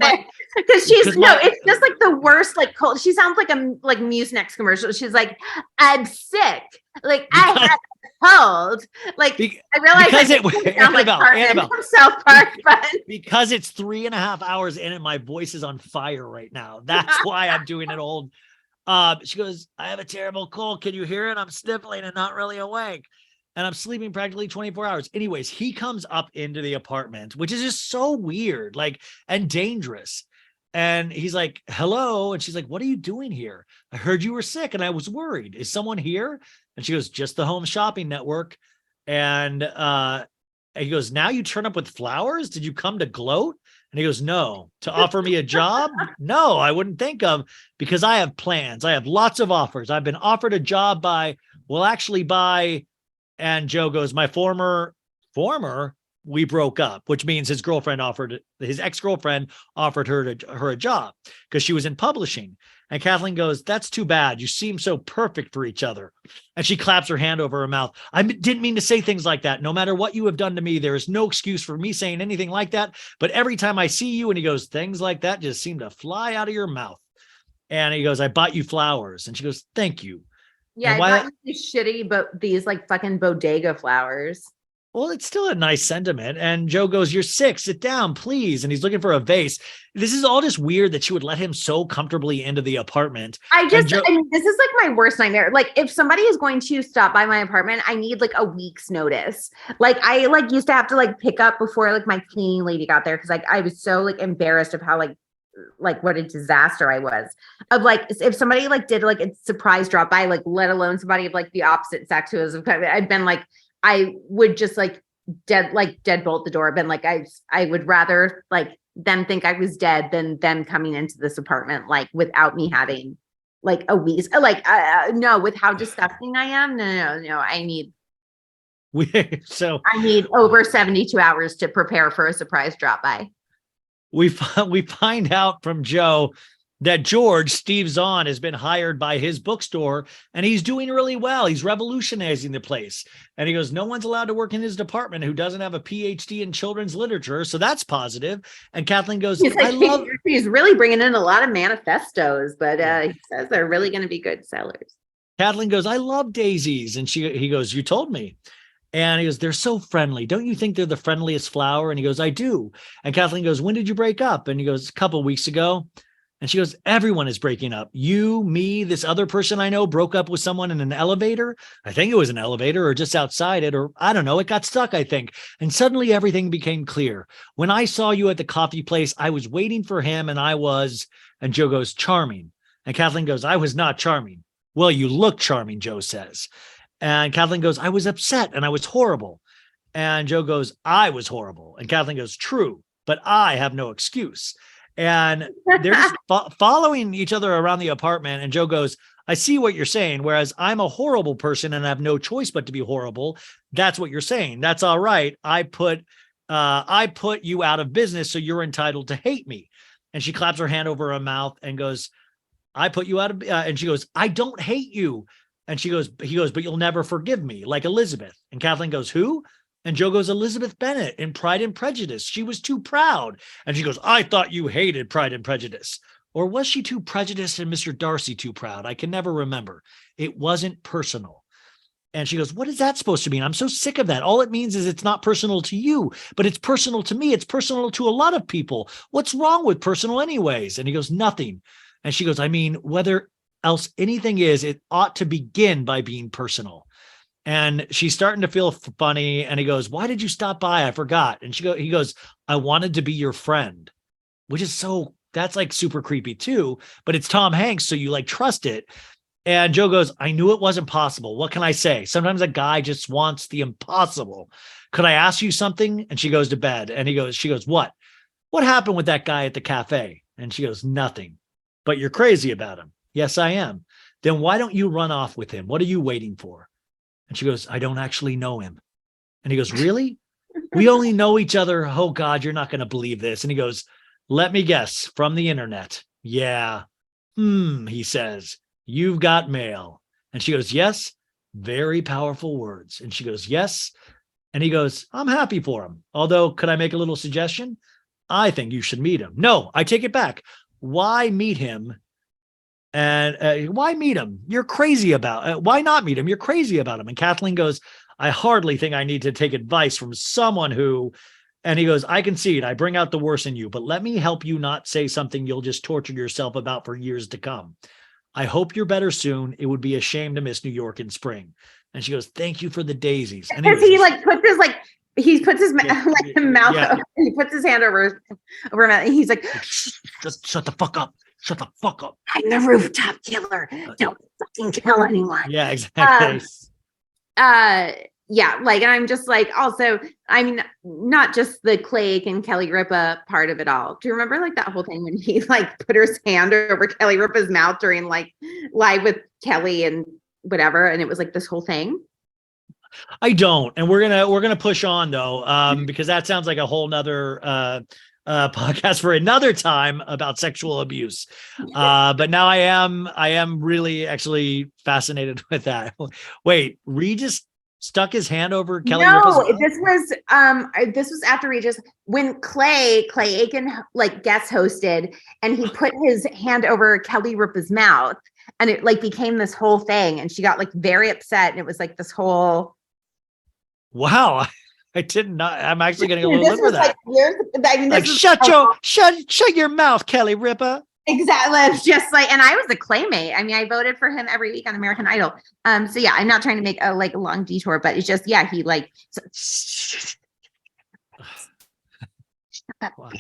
it's just like the worst, like cold. She sounds like a like Mucinex commercial. She's like, I'm sick. Like I have a cold. Like I realize because it sounds like Annabelle from South Park, but because it's 3.5 hours in and my voice is on fire right now. That's why I'm doing it old. She goes, I have a terrible cold. Can you hear it? I'm sniffling and not really awake. and I'm sleeping practically 24 hours. Anyways, he comes up into the apartment, which is just so weird, like, and dangerous. And he's like, hello. And she's like, what are you doing here? I heard you were sick and I was worried. Is someone here? And she goes, just the Home Shopping Network. And he goes, now you turn up with flowers? Did you come to gloat? And he goes, no. To offer me a job? No, I wouldn't think of, because I have plans. I have lots of offers. I've been offered a job by, and Joe goes, my former, we broke up, which means his ex-girlfriend offered her a job because she was in publishing. And Kathleen goes, that's too bad. You seem so perfect for each other. And she claps her hand over her mouth. I didn't mean to say things like that. No matter what you have done to me, there is no excuse for me saying anything like that. But every time I see you, and he goes, things like that just seem to fly out of your mouth. And he goes, I bought you flowers. And she goes, thank you. Yeah, I bought you these shitty, but these like fucking bodega flowers. Well, it's still a nice sentiment. And Joe goes, you're sick. Sit down, please. And he's looking for a vase. This is all just weird that she would let him so comfortably into the apartment. I mean, this is like my worst nightmare. Like, if somebody is going to stop by my apartment, I need like a week's notice. Like, I like used to have to like pick up before like my cleaning lady got there, because like I was so like embarrassed of how like what a disaster I was. Of like, if somebody like did like a surprise drop by, like let alone somebody of like the opposite sex who was, I'd been like, I would just like deadbolt the door. I've been like, I would rather like them think I was dead than them coming into this apartment like without me having like a week. Like no, with how disgusting I am. No. I need over 72 hours to prepare for a surprise drop by. We find out from Joe that George, Steve Zahn, has been hired by his bookstore, and he's doing really well. He's revolutionizing the place. And he goes, no one's allowed to work in his department who doesn't have a PhD in children's literature. So that's positive. And Kathleen goes, he's really bringing in a lot of manifestos, but he says they're really going to be good sellers. Kathleen goes, I love daisies. And he goes, you told me. And he goes, they're so friendly. Don't you think they're the friendliest flower? And he goes, I do. And Kathleen goes, when did you break up? And he goes, a couple of weeks ago. And she goes, everyone is breaking up. You, me, this other person I know broke up with someone in an elevator. I think it was an elevator or just outside it, or I don't know. It got stuck, I think. And suddenly everything became clear. When I saw you at the coffee place, I was waiting for him, and and Joe goes, charming. And Kathleen goes, I was not charming. Well, you look charming, Joe says. And Kathleen goes, I was upset and I was horrible. And Joe goes, I was horrible. And Kathleen goes, true, but I have no excuse. And they're just following each other around the apartment. And Joe goes, I see what you're saying. Whereas I'm a horrible person and I have no choice but to be horrible. That's what you're saying. That's all right. I put you out of business, so you're entitled to hate me. And she claps her hand over her mouth and goes, I put you out of, and she goes, I don't hate you. And he goes, but you'll never forgive me, like Elizabeth. And Kathleen goes, who? And Joe goes, Elizabeth Bennet in Pride and Prejudice. She was too proud. And she goes, I thought you hated Pride and Prejudice. Or was she too prejudiced and Mr. Darcy too proud? I can never remember. It wasn't personal. And she goes, what is that supposed to mean? I'm so sick of that. All it means is it's not personal to you, but it's personal to me. It's personal to a lot of people. What's wrong with personal anyways? And he goes, nothing. And she goes, I mean, whether else anything is, it ought to begin by being personal. And she's starting to feel funny. And he goes, why did you stop by? I forgot. And he goes, I wanted to be your friend, which is that's like super creepy too, but it's Tom Hanks. So you like trust it. And Joe goes, I knew it wasn't possible. What can I say? Sometimes a guy just wants the impossible. Could I ask you something? And she goes to bed. And she goes, what? What happened with that guy at the cafe? And she goes, nothing. But you're crazy about him. Yes, I am. Then why don't you run off with him? What are you waiting for? And she goes, I don't actually know him. And he goes, really? We only know each other. Oh God, you're not going to believe this. And he goes, let me guess, from the internet. Yeah. He says, you've got mail. And she goes, yes. Very powerful words. And she goes, yes. And he goes, I'm happy for him. Although, could I make a little suggestion? I think you should meet him. No, I take it back. Why meet him? And why meet him? You're crazy about why not meet him? You're crazy about him. And Kathleen goes, I hardly think I need to take advice from someone who, and he goes, I concede, I bring out the worst in you, but let me help you not say something you'll just torture yourself about for years to come. I hope you're better soon. It would be a shame to miss New York in spring. And she goes, thank you for the daisies. And Because he like puts his he puts his mouth yeah. he puts his hand over her mouth and he's like, just shut the fuck up. Shut the fuck up. I'm the rooftop killer. Don't fucking kill anyone. Yeah, exactly. Yeah, like, and I'm just like, also, I mean, not just the Clay and Kelly Ripa part of it all. Do you remember like that whole thing when he like put his hand over Kelly Ripa's mouth during like live with Kelly and whatever, and it was like this whole thing? I don't, and we're gonna push on though, because that sounds like a whole nother podcast for another time about sexual abuse. But now I am really actually fascinated with that. Wait, Regis stuck his hand over Kelly Ripa's mouth? This was after Regis when Clay Aiken like guest hosted and he put his hand over Kelly Ripa's mouth and it like became this whole thing and she got like very upset and it was like this whole. Wow. I did not. I'm actually getting a little bit of that. Like, shut your mouth, Kelly Ripa. Exactly. It's just like, and I was a Claymate. I mean, I voted for him every week on American Idol. So yeah, I'm not trying to make a like a long detour, but it's just, yeah, he like. Wow.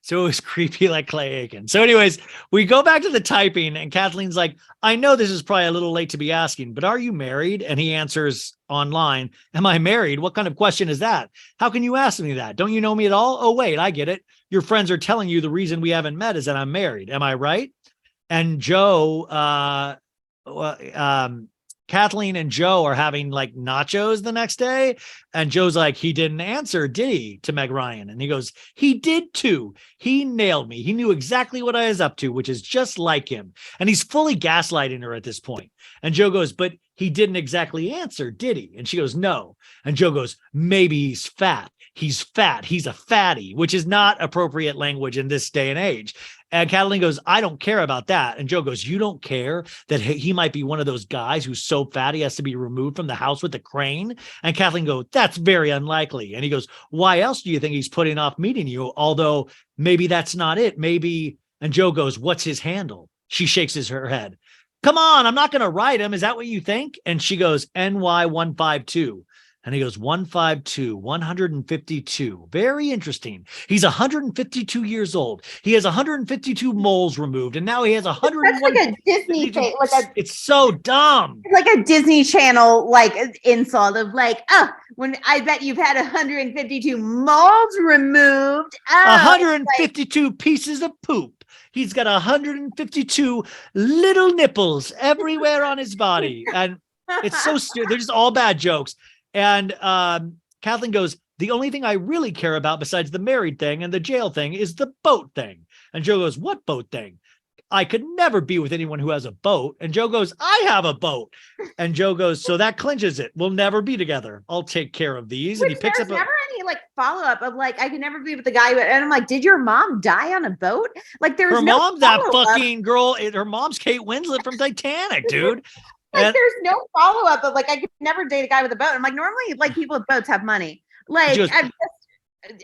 So it was creepy like Clay Aiken. So anyways, we go back to the typing and Kathleen's like, I know this is probably a little late to be asking, but are you married? And he answers online, am I married? What kind of question is that? How can you ask me that? Don't you know me at all? Oh, wait, I get it. Your friends are telling you the reason we haven't met is that I'm married. Am I right? And Kathleen and Joe are having like nachos the next day. And Joe's like, he didn't answer, did he? To Meg Ryan. And he goes, he did too. He nailed me. He knew exactly what I was up to, which is just like him. And he's fully gaslighting her at this point. And Joe goes, but he didn't exactly answer, did he? And she goes, no. And Joe goes, maybe he's fat. He's fat. He's a fatty, which is not appropriate language in this day and age. And Kathleen goes, I don't care about that. And Joe goes, you don't care that he might be one of those guys who's so fat he has to be removed from the house with a crane? And Kathleen goes, that's very unlikely. And he goes, why else do you think he's putting off meeting you? Although maybe that's not it. Maybe. And Joe goes, what's his handle? She shakes her head. Come on, I'm not going to write him. Is that what you think? And she goes, NY152. And he goes, 152, 152. Very interesting. He's 152 years old. He has 152 moles removed. And now he has 101. That's like a Disney thing. It's so dumb. Like a Disney Channel, like insult of like, oh, when I bet you've had 152 moles removed. Oh, 152 pieces of poop. He's got 152 little nipples everywhere on his body. And it's so stupid. They're just all bad jokes. And Kathleen goes, the only thing I really care about besides the married thing and the jail thing is the boat thing. And Joe goes, what boat thing? I could never be with anyone who has a boat. And Joe goes, I have a boat. And Joe goes, so that clinches it. We'll never be together. I'll take care of these. Which and he picks up never any like follow up of like, I could never be with the guy. And I'm like, did your mom die on a boat? Like there's her no mom's that fucking girl. Her mom's Kate Winslet from Titanic, dude. Like there's no follow up of like, I could never date a guy with a boat. I'm like, normally like people with boats have money. Like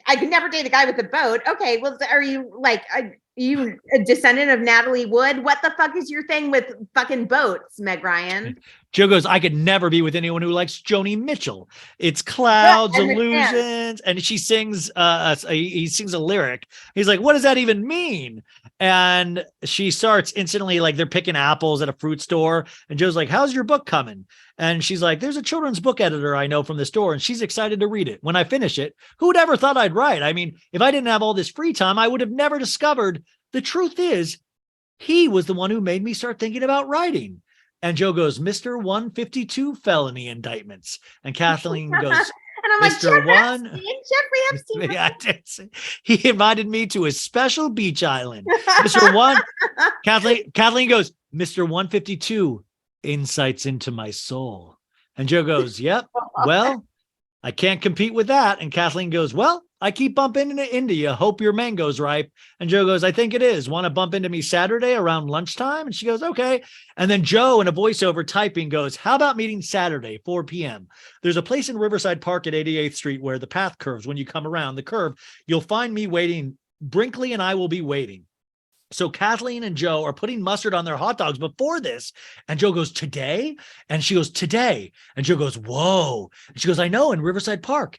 I could never date a guy with a boat. Okay, well, are you like you a descendant of Natalie Wood? What the fuck is your thing with fucking boats, Meg Ryan? Joe goes, I could never be with anyone who likes Joni Mitchell. It's clouds, illusions. And she sings, he sings a lyric. He's like, what does that even mean? And she starts instantly, like they're picking apples at a fruit store. And Joe's like, how's your book coming? And she's like, there's a children's book editor I know from the store, and she's excited to read it. When I finish it, who would ever thought I'd write? I mean, if I didn't have all this free time, I would have never discovered. The truth is, he was the one who made me start thinking about writing. And Joe goes, Mr. 152 felony indictments. And Kathleen goes, and I'm like, Jeffrey Epstein. Yeah, he invited me to a special beach island. Mr. One, Kathleen goes, Mr. 152, insights into my soul. And Joe goes, yep, well, I can't compete with that. And Kathleen goes, well, I keep bumping into India. Hope your mango's ripe. And Joe goes, I think it is. Want to bump into me Saturday around lunchtime? And she goes, okay. And then Joe in a voiceover typing goes, how about meeting Saturday, 4 p.m.? There's a place in Riverside Park at 88th Street where the path curves. When you come around the curve, you'll find me waiting. Brinkley and I will be waiting. So Kathleen and Joe are putting mustard on their hot dogs before this. And Joe goes, today? And she goes, today. And Joe goes, whoa. And she goes, I know, in Riverside Park.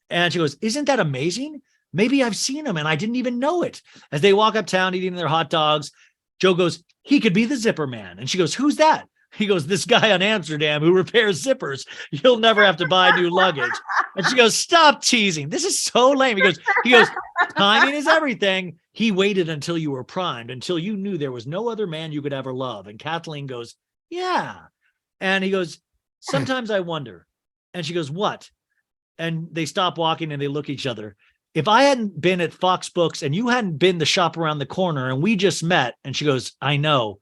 And she goes, isn't that amazing? Maybe I've seen him and I didn't even know it. As they walk uptown eating their hot dogs, Joe goes, he could be the zipper man. And she goes, who's that? He goes, this guy on Amsterdam who repairs zippers. You'll never have to buy new luggage. And she goes, stop teasing. This is so lame. He goes, timing is everything. He waited until you were primed, until you knew there was no other man you could ever love. And Kathleen goes, yeah. And he goes, sometimes I wonder. And she goes, what? And they stop walking and they look at each other. If I hadn't been at Fox Books and you hadn't been the shop around the corner and we just met, and she goes, I know,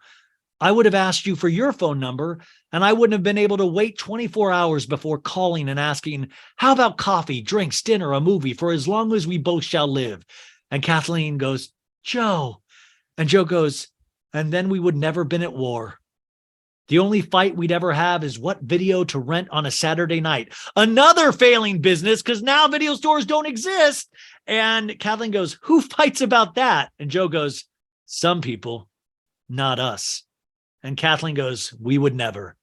I would have asked you for your phone number and I wouldn't have been able to wait 24 hours before calling and asking, how about coffee, drinks, dinner, a movie for as long as we both shall live? And Kathleen goes, Joe. And Joe goes, and then we would never been at war. The only fight we'd ever have is what video to rent on a Saturday night. Another failing business because now video stores don't exist. And Kathleen goes, who fights about that? And Joe goes, some people, not us. And Kathleen goes, we would never.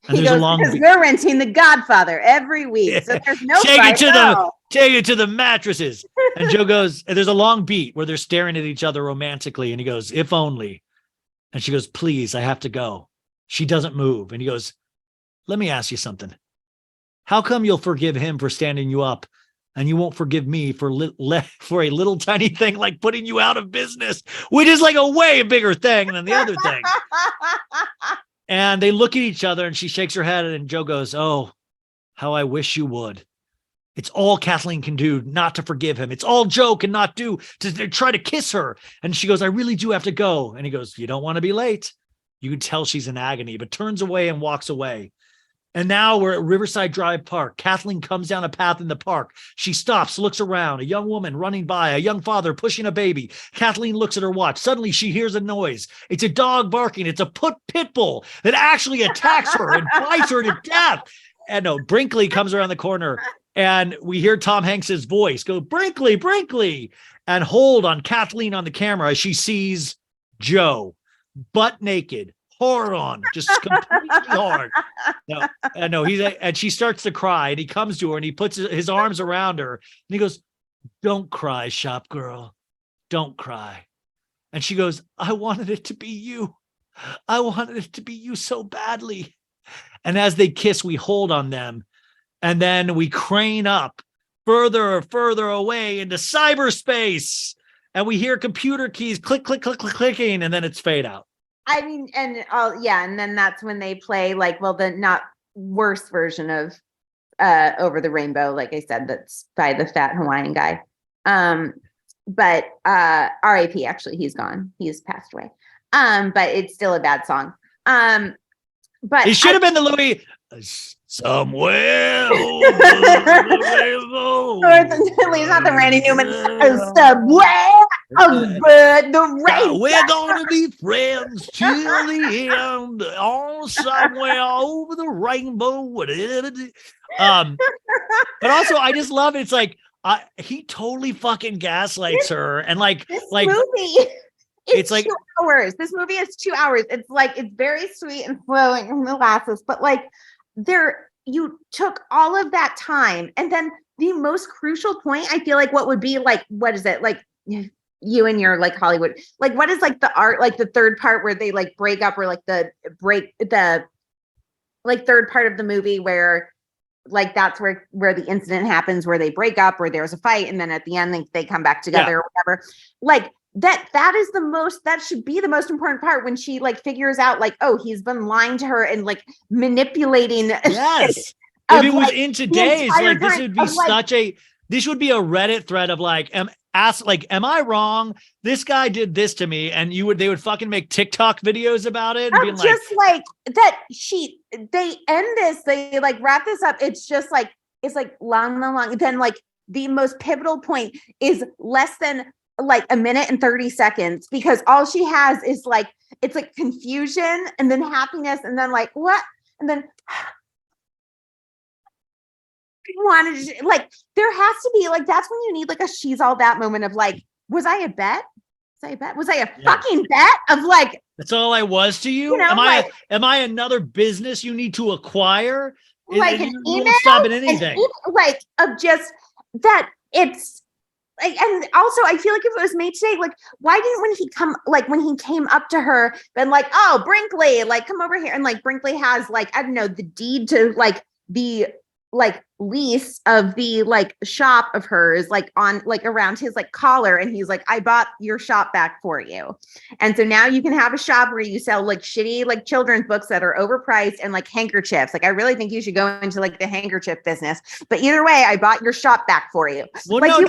And he goes, because we're renting The Godfather every week. So there's no fight at all. Take it to the mattresses. And Joe goes, and there's a long beat where they're staring at each other romantically. And he goes, if only. And she goes, please, I have to go. She doesn't move. And he goes, let me ask you something. How come you'll forgive him for standing you up and you won't forgive me for a little tiny thing like putting you out of business, which is like a way bigger thing than the other thing. And they look at each other and she shakes her head and Joe goes, oh, how I wish you would. It's all Kathleen can do not to forgive him. It's all Joe can not do to try to kiss her. And she goes, I really do have to go. And he goes, you don't want to be late. You can tell she's in agony, but turns away and walks away. And now we're at Riverside Drive Park. Kathleen comes down a path in the park. She stops, looks around, a young woman running by, a young father pushing a baby. Kathleen looks at her watch. Suddenly she hears a noise. It's a dog barking. It's a pit bull that actually attacks her and bites her to death. And no, Brinkley comes around the corner and we hear Tom Hanks's voice go, Brinkley, Brinkley, and hold on Kathleen on the camera as she sees Joe, butt naked, hard on, just completely hard. No, and she starts to cry and he comes to her and he puts his arms around her and he goes, don't cry, shop girl. Don't cry. And she goes, I wanted it to be you. I wanted it to be you so badly. And as they kiss, we hold on them. And then we crane up further away into cyberspace. And we hear computer keys click, click, click, click, clicking. And then it's fade out. I mean, and and then that's when they play the not worse version of Over the Rainbow, like I said, that's by the fat Hawaiian guy. But R.I.P. actually, he's gone. He's passed away. But it's still a bad song. But it should have been the Louis somewhere over the rainbow. It's not the Randy Newman. Somewhere over the rainbow. We're gonna be friends till the end. On somewhere over the rainbow. But also, I just love it. It's like he totally fucking gaslights her, and this movie. It's like 2 hours. This movie is 2 hours. It's very sweet and flowing and molasses, but you took all of that time. And then the most crucial point, I feel like what would be what is it? You and your Hollywood, what is the art, the third part where they break up, or the third part of the movie where that's where the incident happens, where they break up or there's a fight. And then at the end, they come back together or whatever. That is that should be the most important part, when she figures out oh, he's been lying to her and manipulating. Yes. If it was in today's, this would be this would be a Reddit thread of am I wrong? This guy did this to me. And they would fucking make TikTok videos about it. And they end this, they wrap this up. It's just it's long. Then the most pivotal point is less than a minute and 30 seconds, because all she has is it's confusion and then happiness and then what, and then wanted there has to be that's when you need a she's all that moment of was I a bet? I bet? Was I a Yeah. fucking bet of like, That's all I was to you? you know, Am I another business you need to acquire? like an You email? won't stop at And anything. like of just that it's like, and also I feel like if it was made today, like why didn't when he came up to her, been like, oh, Brinkley, like come over here, and like Brinkley has like, I don't know, the deed to like the like lease of the like shop of hers, like on like around his like collar, and he's like, I bought your shop back for you, and so now you can have a shop where you sell like shitty like children's books that are overpriced and like handkerchiefs. Like I really think you should go into like the handkerchief business, but either way, I bought your shop back for you. Well, Like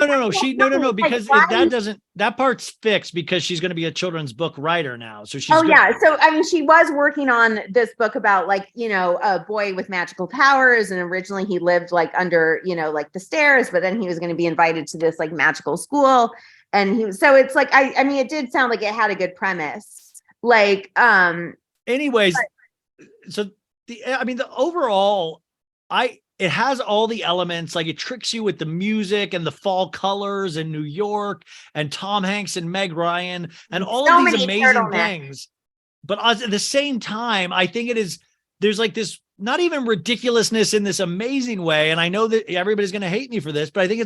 no, because if that doesn't, that part's fixed because she's going to be a children's book writer now. So she's yeah. So I mean, she was working on this book about like, you know, a boy with magical powers, and originally he lived like under, you know, like the stairs, but then he was going to be invited to this like magical school, and so it's like I mean, it did sound like it had a good premise. Like anyways, so the overall, it has all the elements, like it tricks you with the music and the fall colors in New York and Tom Hanks and Meg Ryan and all so of these many amazing turtlenecks. things. But at the same time, I think there's like this not even ridiculousness in this amazing way. And I know that everybody's going to hate me for this, but I think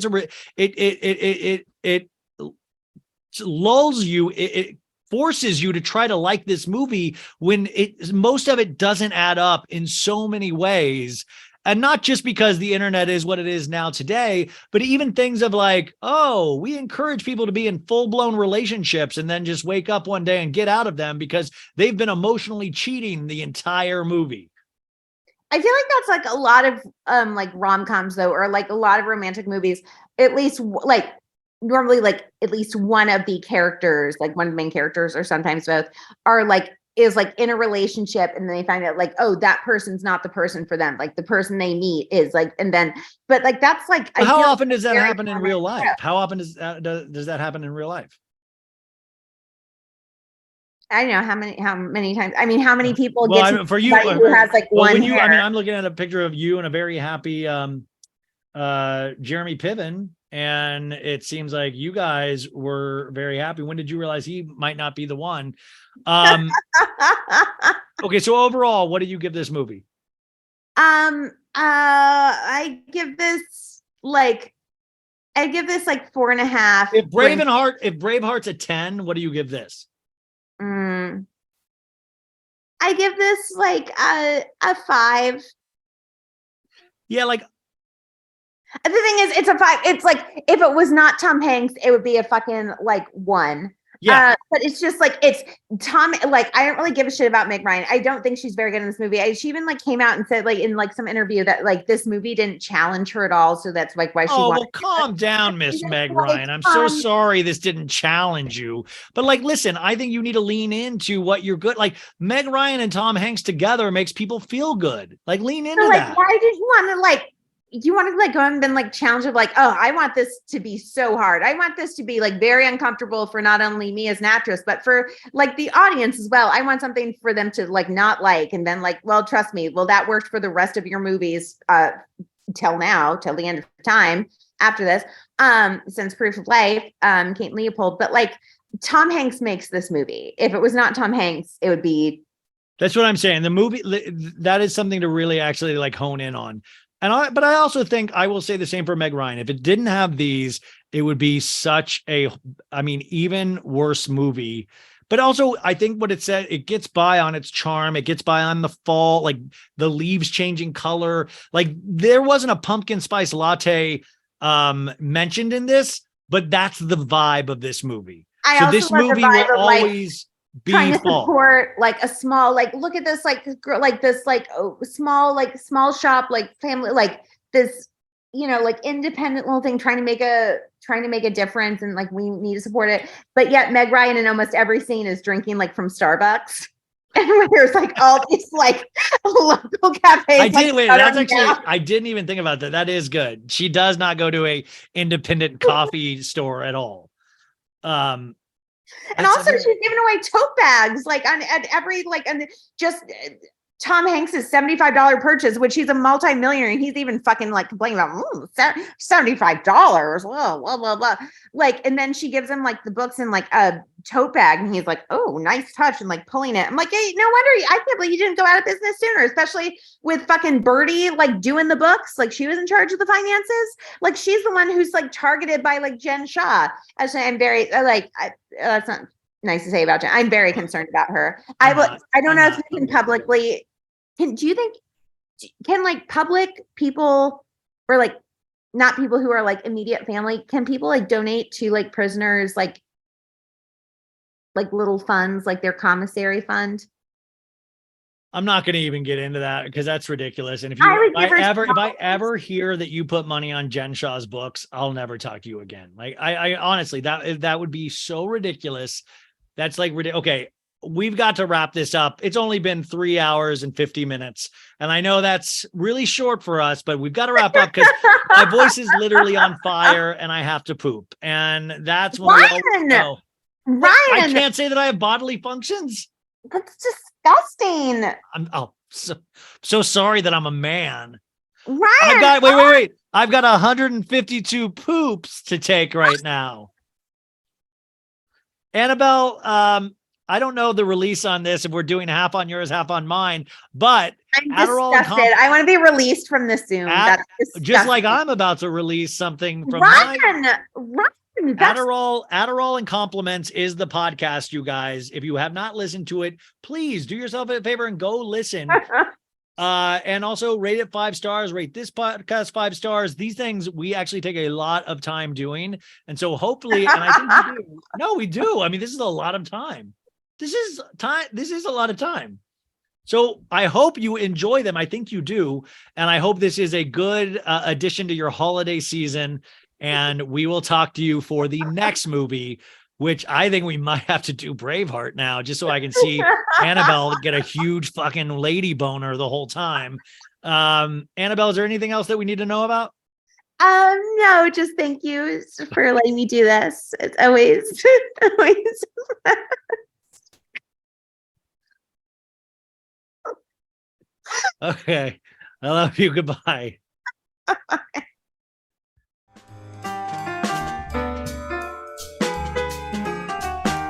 it lulls you. It forces you to try to like this movie when most of it doesn't add up in so many ways. And not just because the internet is what it is now today, but even things of like, oh, we encourage people to be in full-blown relationships and then just wake up one day and get out of them because they've been emotionally cheating the entire movie. I feel like that's like a lot of like rom-coms though, or like a lot of romantic movies, at least like normally like at least one of the characters, like one of the main characters or sometimes both, are like is like in a relationship, and then they find out like, oh, that person's not the person for them. Like the person they meet is like, and then, but like that's like, how often does that happen in real life? How often does that happen in real life? I don't know how many times. I mean, how many people well, get to for you who has like well, one when you, hair? I mean, I'm looking at a picture of you and a very happy Jeremy Piven, and it seems like you guys were very happy. When did you realize he might not be the one? Okay, so overall, what do you give this movie? I give this like 4.5. If Braveheart's a 10, what do you give this? I give this like a 5. Yeah, like the thing is, it's a 5. It's like if it was not Tom Hanks, it would be a fucking like 1. Yeah. But it's just like it's Tom. Like I don't really give a shit about Meg Ryan. I don't think she's very good in this movie. She even like came out and said like in like some interview that like this movie didn't challenge her at all. So that's like why she. Oh well, calm down, Miss Meg Ryan. I'm so sorry this didn't challenge you. But like, listen, I think you need to lean into what you're good. Like Meg Ryan and Tom Hanks together makes people feel good. Like lean into that. Why did you want to like? You want to like go and then like challenge of like, oh, I want this to be so hard. I want this to be like very uncomfortable for not only me as an actress, but for like the audience as well. I want something for them to like not like, and then like, well, trust me, well, that worked for the rest of your movies till now, till the end of time after this, since Proof of Life, Kate Leopold. But like Tom Hanks makes this movie. If it was not Tom Hanks, it would be. That's what I'm saying. The movie, that is something to really actually like hone in on. But I also think I will say the same for Meg Ryan. If it didn't have these, it would be such a, I mean, even worse movie. But also, I think what it said, it gets by on its charm. It gets by on the fall, like the leaves changing color. Like there wasn't a pumpkin spice latte mentioned in this, but that's the vibe of this movie. So this movie will always be trying to support like a small, like look at this like small shop, like family, like this, you know, like independent little thing trying to make a difference, and like we need to support it. But yet Meg Ryan in almost every scene is drinking like from Starbucks. And there's like all these like local cafes. I didn't even think about that. That is good. She does not go to a independent coffee store at all. And also she's giving away tote bags like at every like, and just Tom Hanks's $75 purchase, which he's a multimillionaire, and he's even fucking like complaining about $75. Blah, blah, blah, blah. Like, and then she gives him like the books in like a tote bag, and he's like, "Oh, nice touch," and like pulling it. I'm like, "Hey, no wonder I can't believe you didn't go out of business sooner," especially with fucking Birdie like doing the books. Like she was in charge of the finances. Like she's the one who's like targeted by like Jen Shaw. Actually, I'm very that's not nice to say about Jen. I'm very concerned about her. I don't know if you can publicly. Do you think can like public people or like not people who are like immediate family, can people like donate to like prisoners like little funds, like their commissary fund? I'm not going to even get into that because that's ridiculous. And if I ever hear that you put money on Jen Shaw's books, I'll never talk to you again. Like I honestly, that would be so ridiculous. That's like, okay, we've got to wrap this up. It's only been 3 hours and 50 minutes. And I know that's really short for us, but we've got to wrap up because my voice is literally on fire and I have to poop. And that's when Ryan, I can't say that I have bodily functions. That's disgusting. I'm so sorry that I'm a man. Ryan, wait. I've got 152 poops to take right now. Annabelle, I don't know the release on this, if we're doing half on yours, half on mine, but I'm disgusted. I want to be released from this soon. Just like I'm about to release something from Ryan. Adderall and Compliments is the podcast, you guys. If you have not listened to it, please do yourself a favor and go listen. And also rate it 5 stars, rate this podcast 5 stars. These things we actually take a lot of time doing. And so hopefully, and I think we do. No, we do. I mean, this is a lot of time. This is a lot of time. So I hope you enjoy them. I think you do. And I hope this is a good addition to your holiday season. And we will talk to you for the next movie, which I think we might have to do Braveheart now, just so I can see Annabelle get a huge fucking lady boner the whole time. Annabelle, is there anything else that we need to know about? No, just thank you for letting me do this. It's always. Okay. I love you. Goodbye.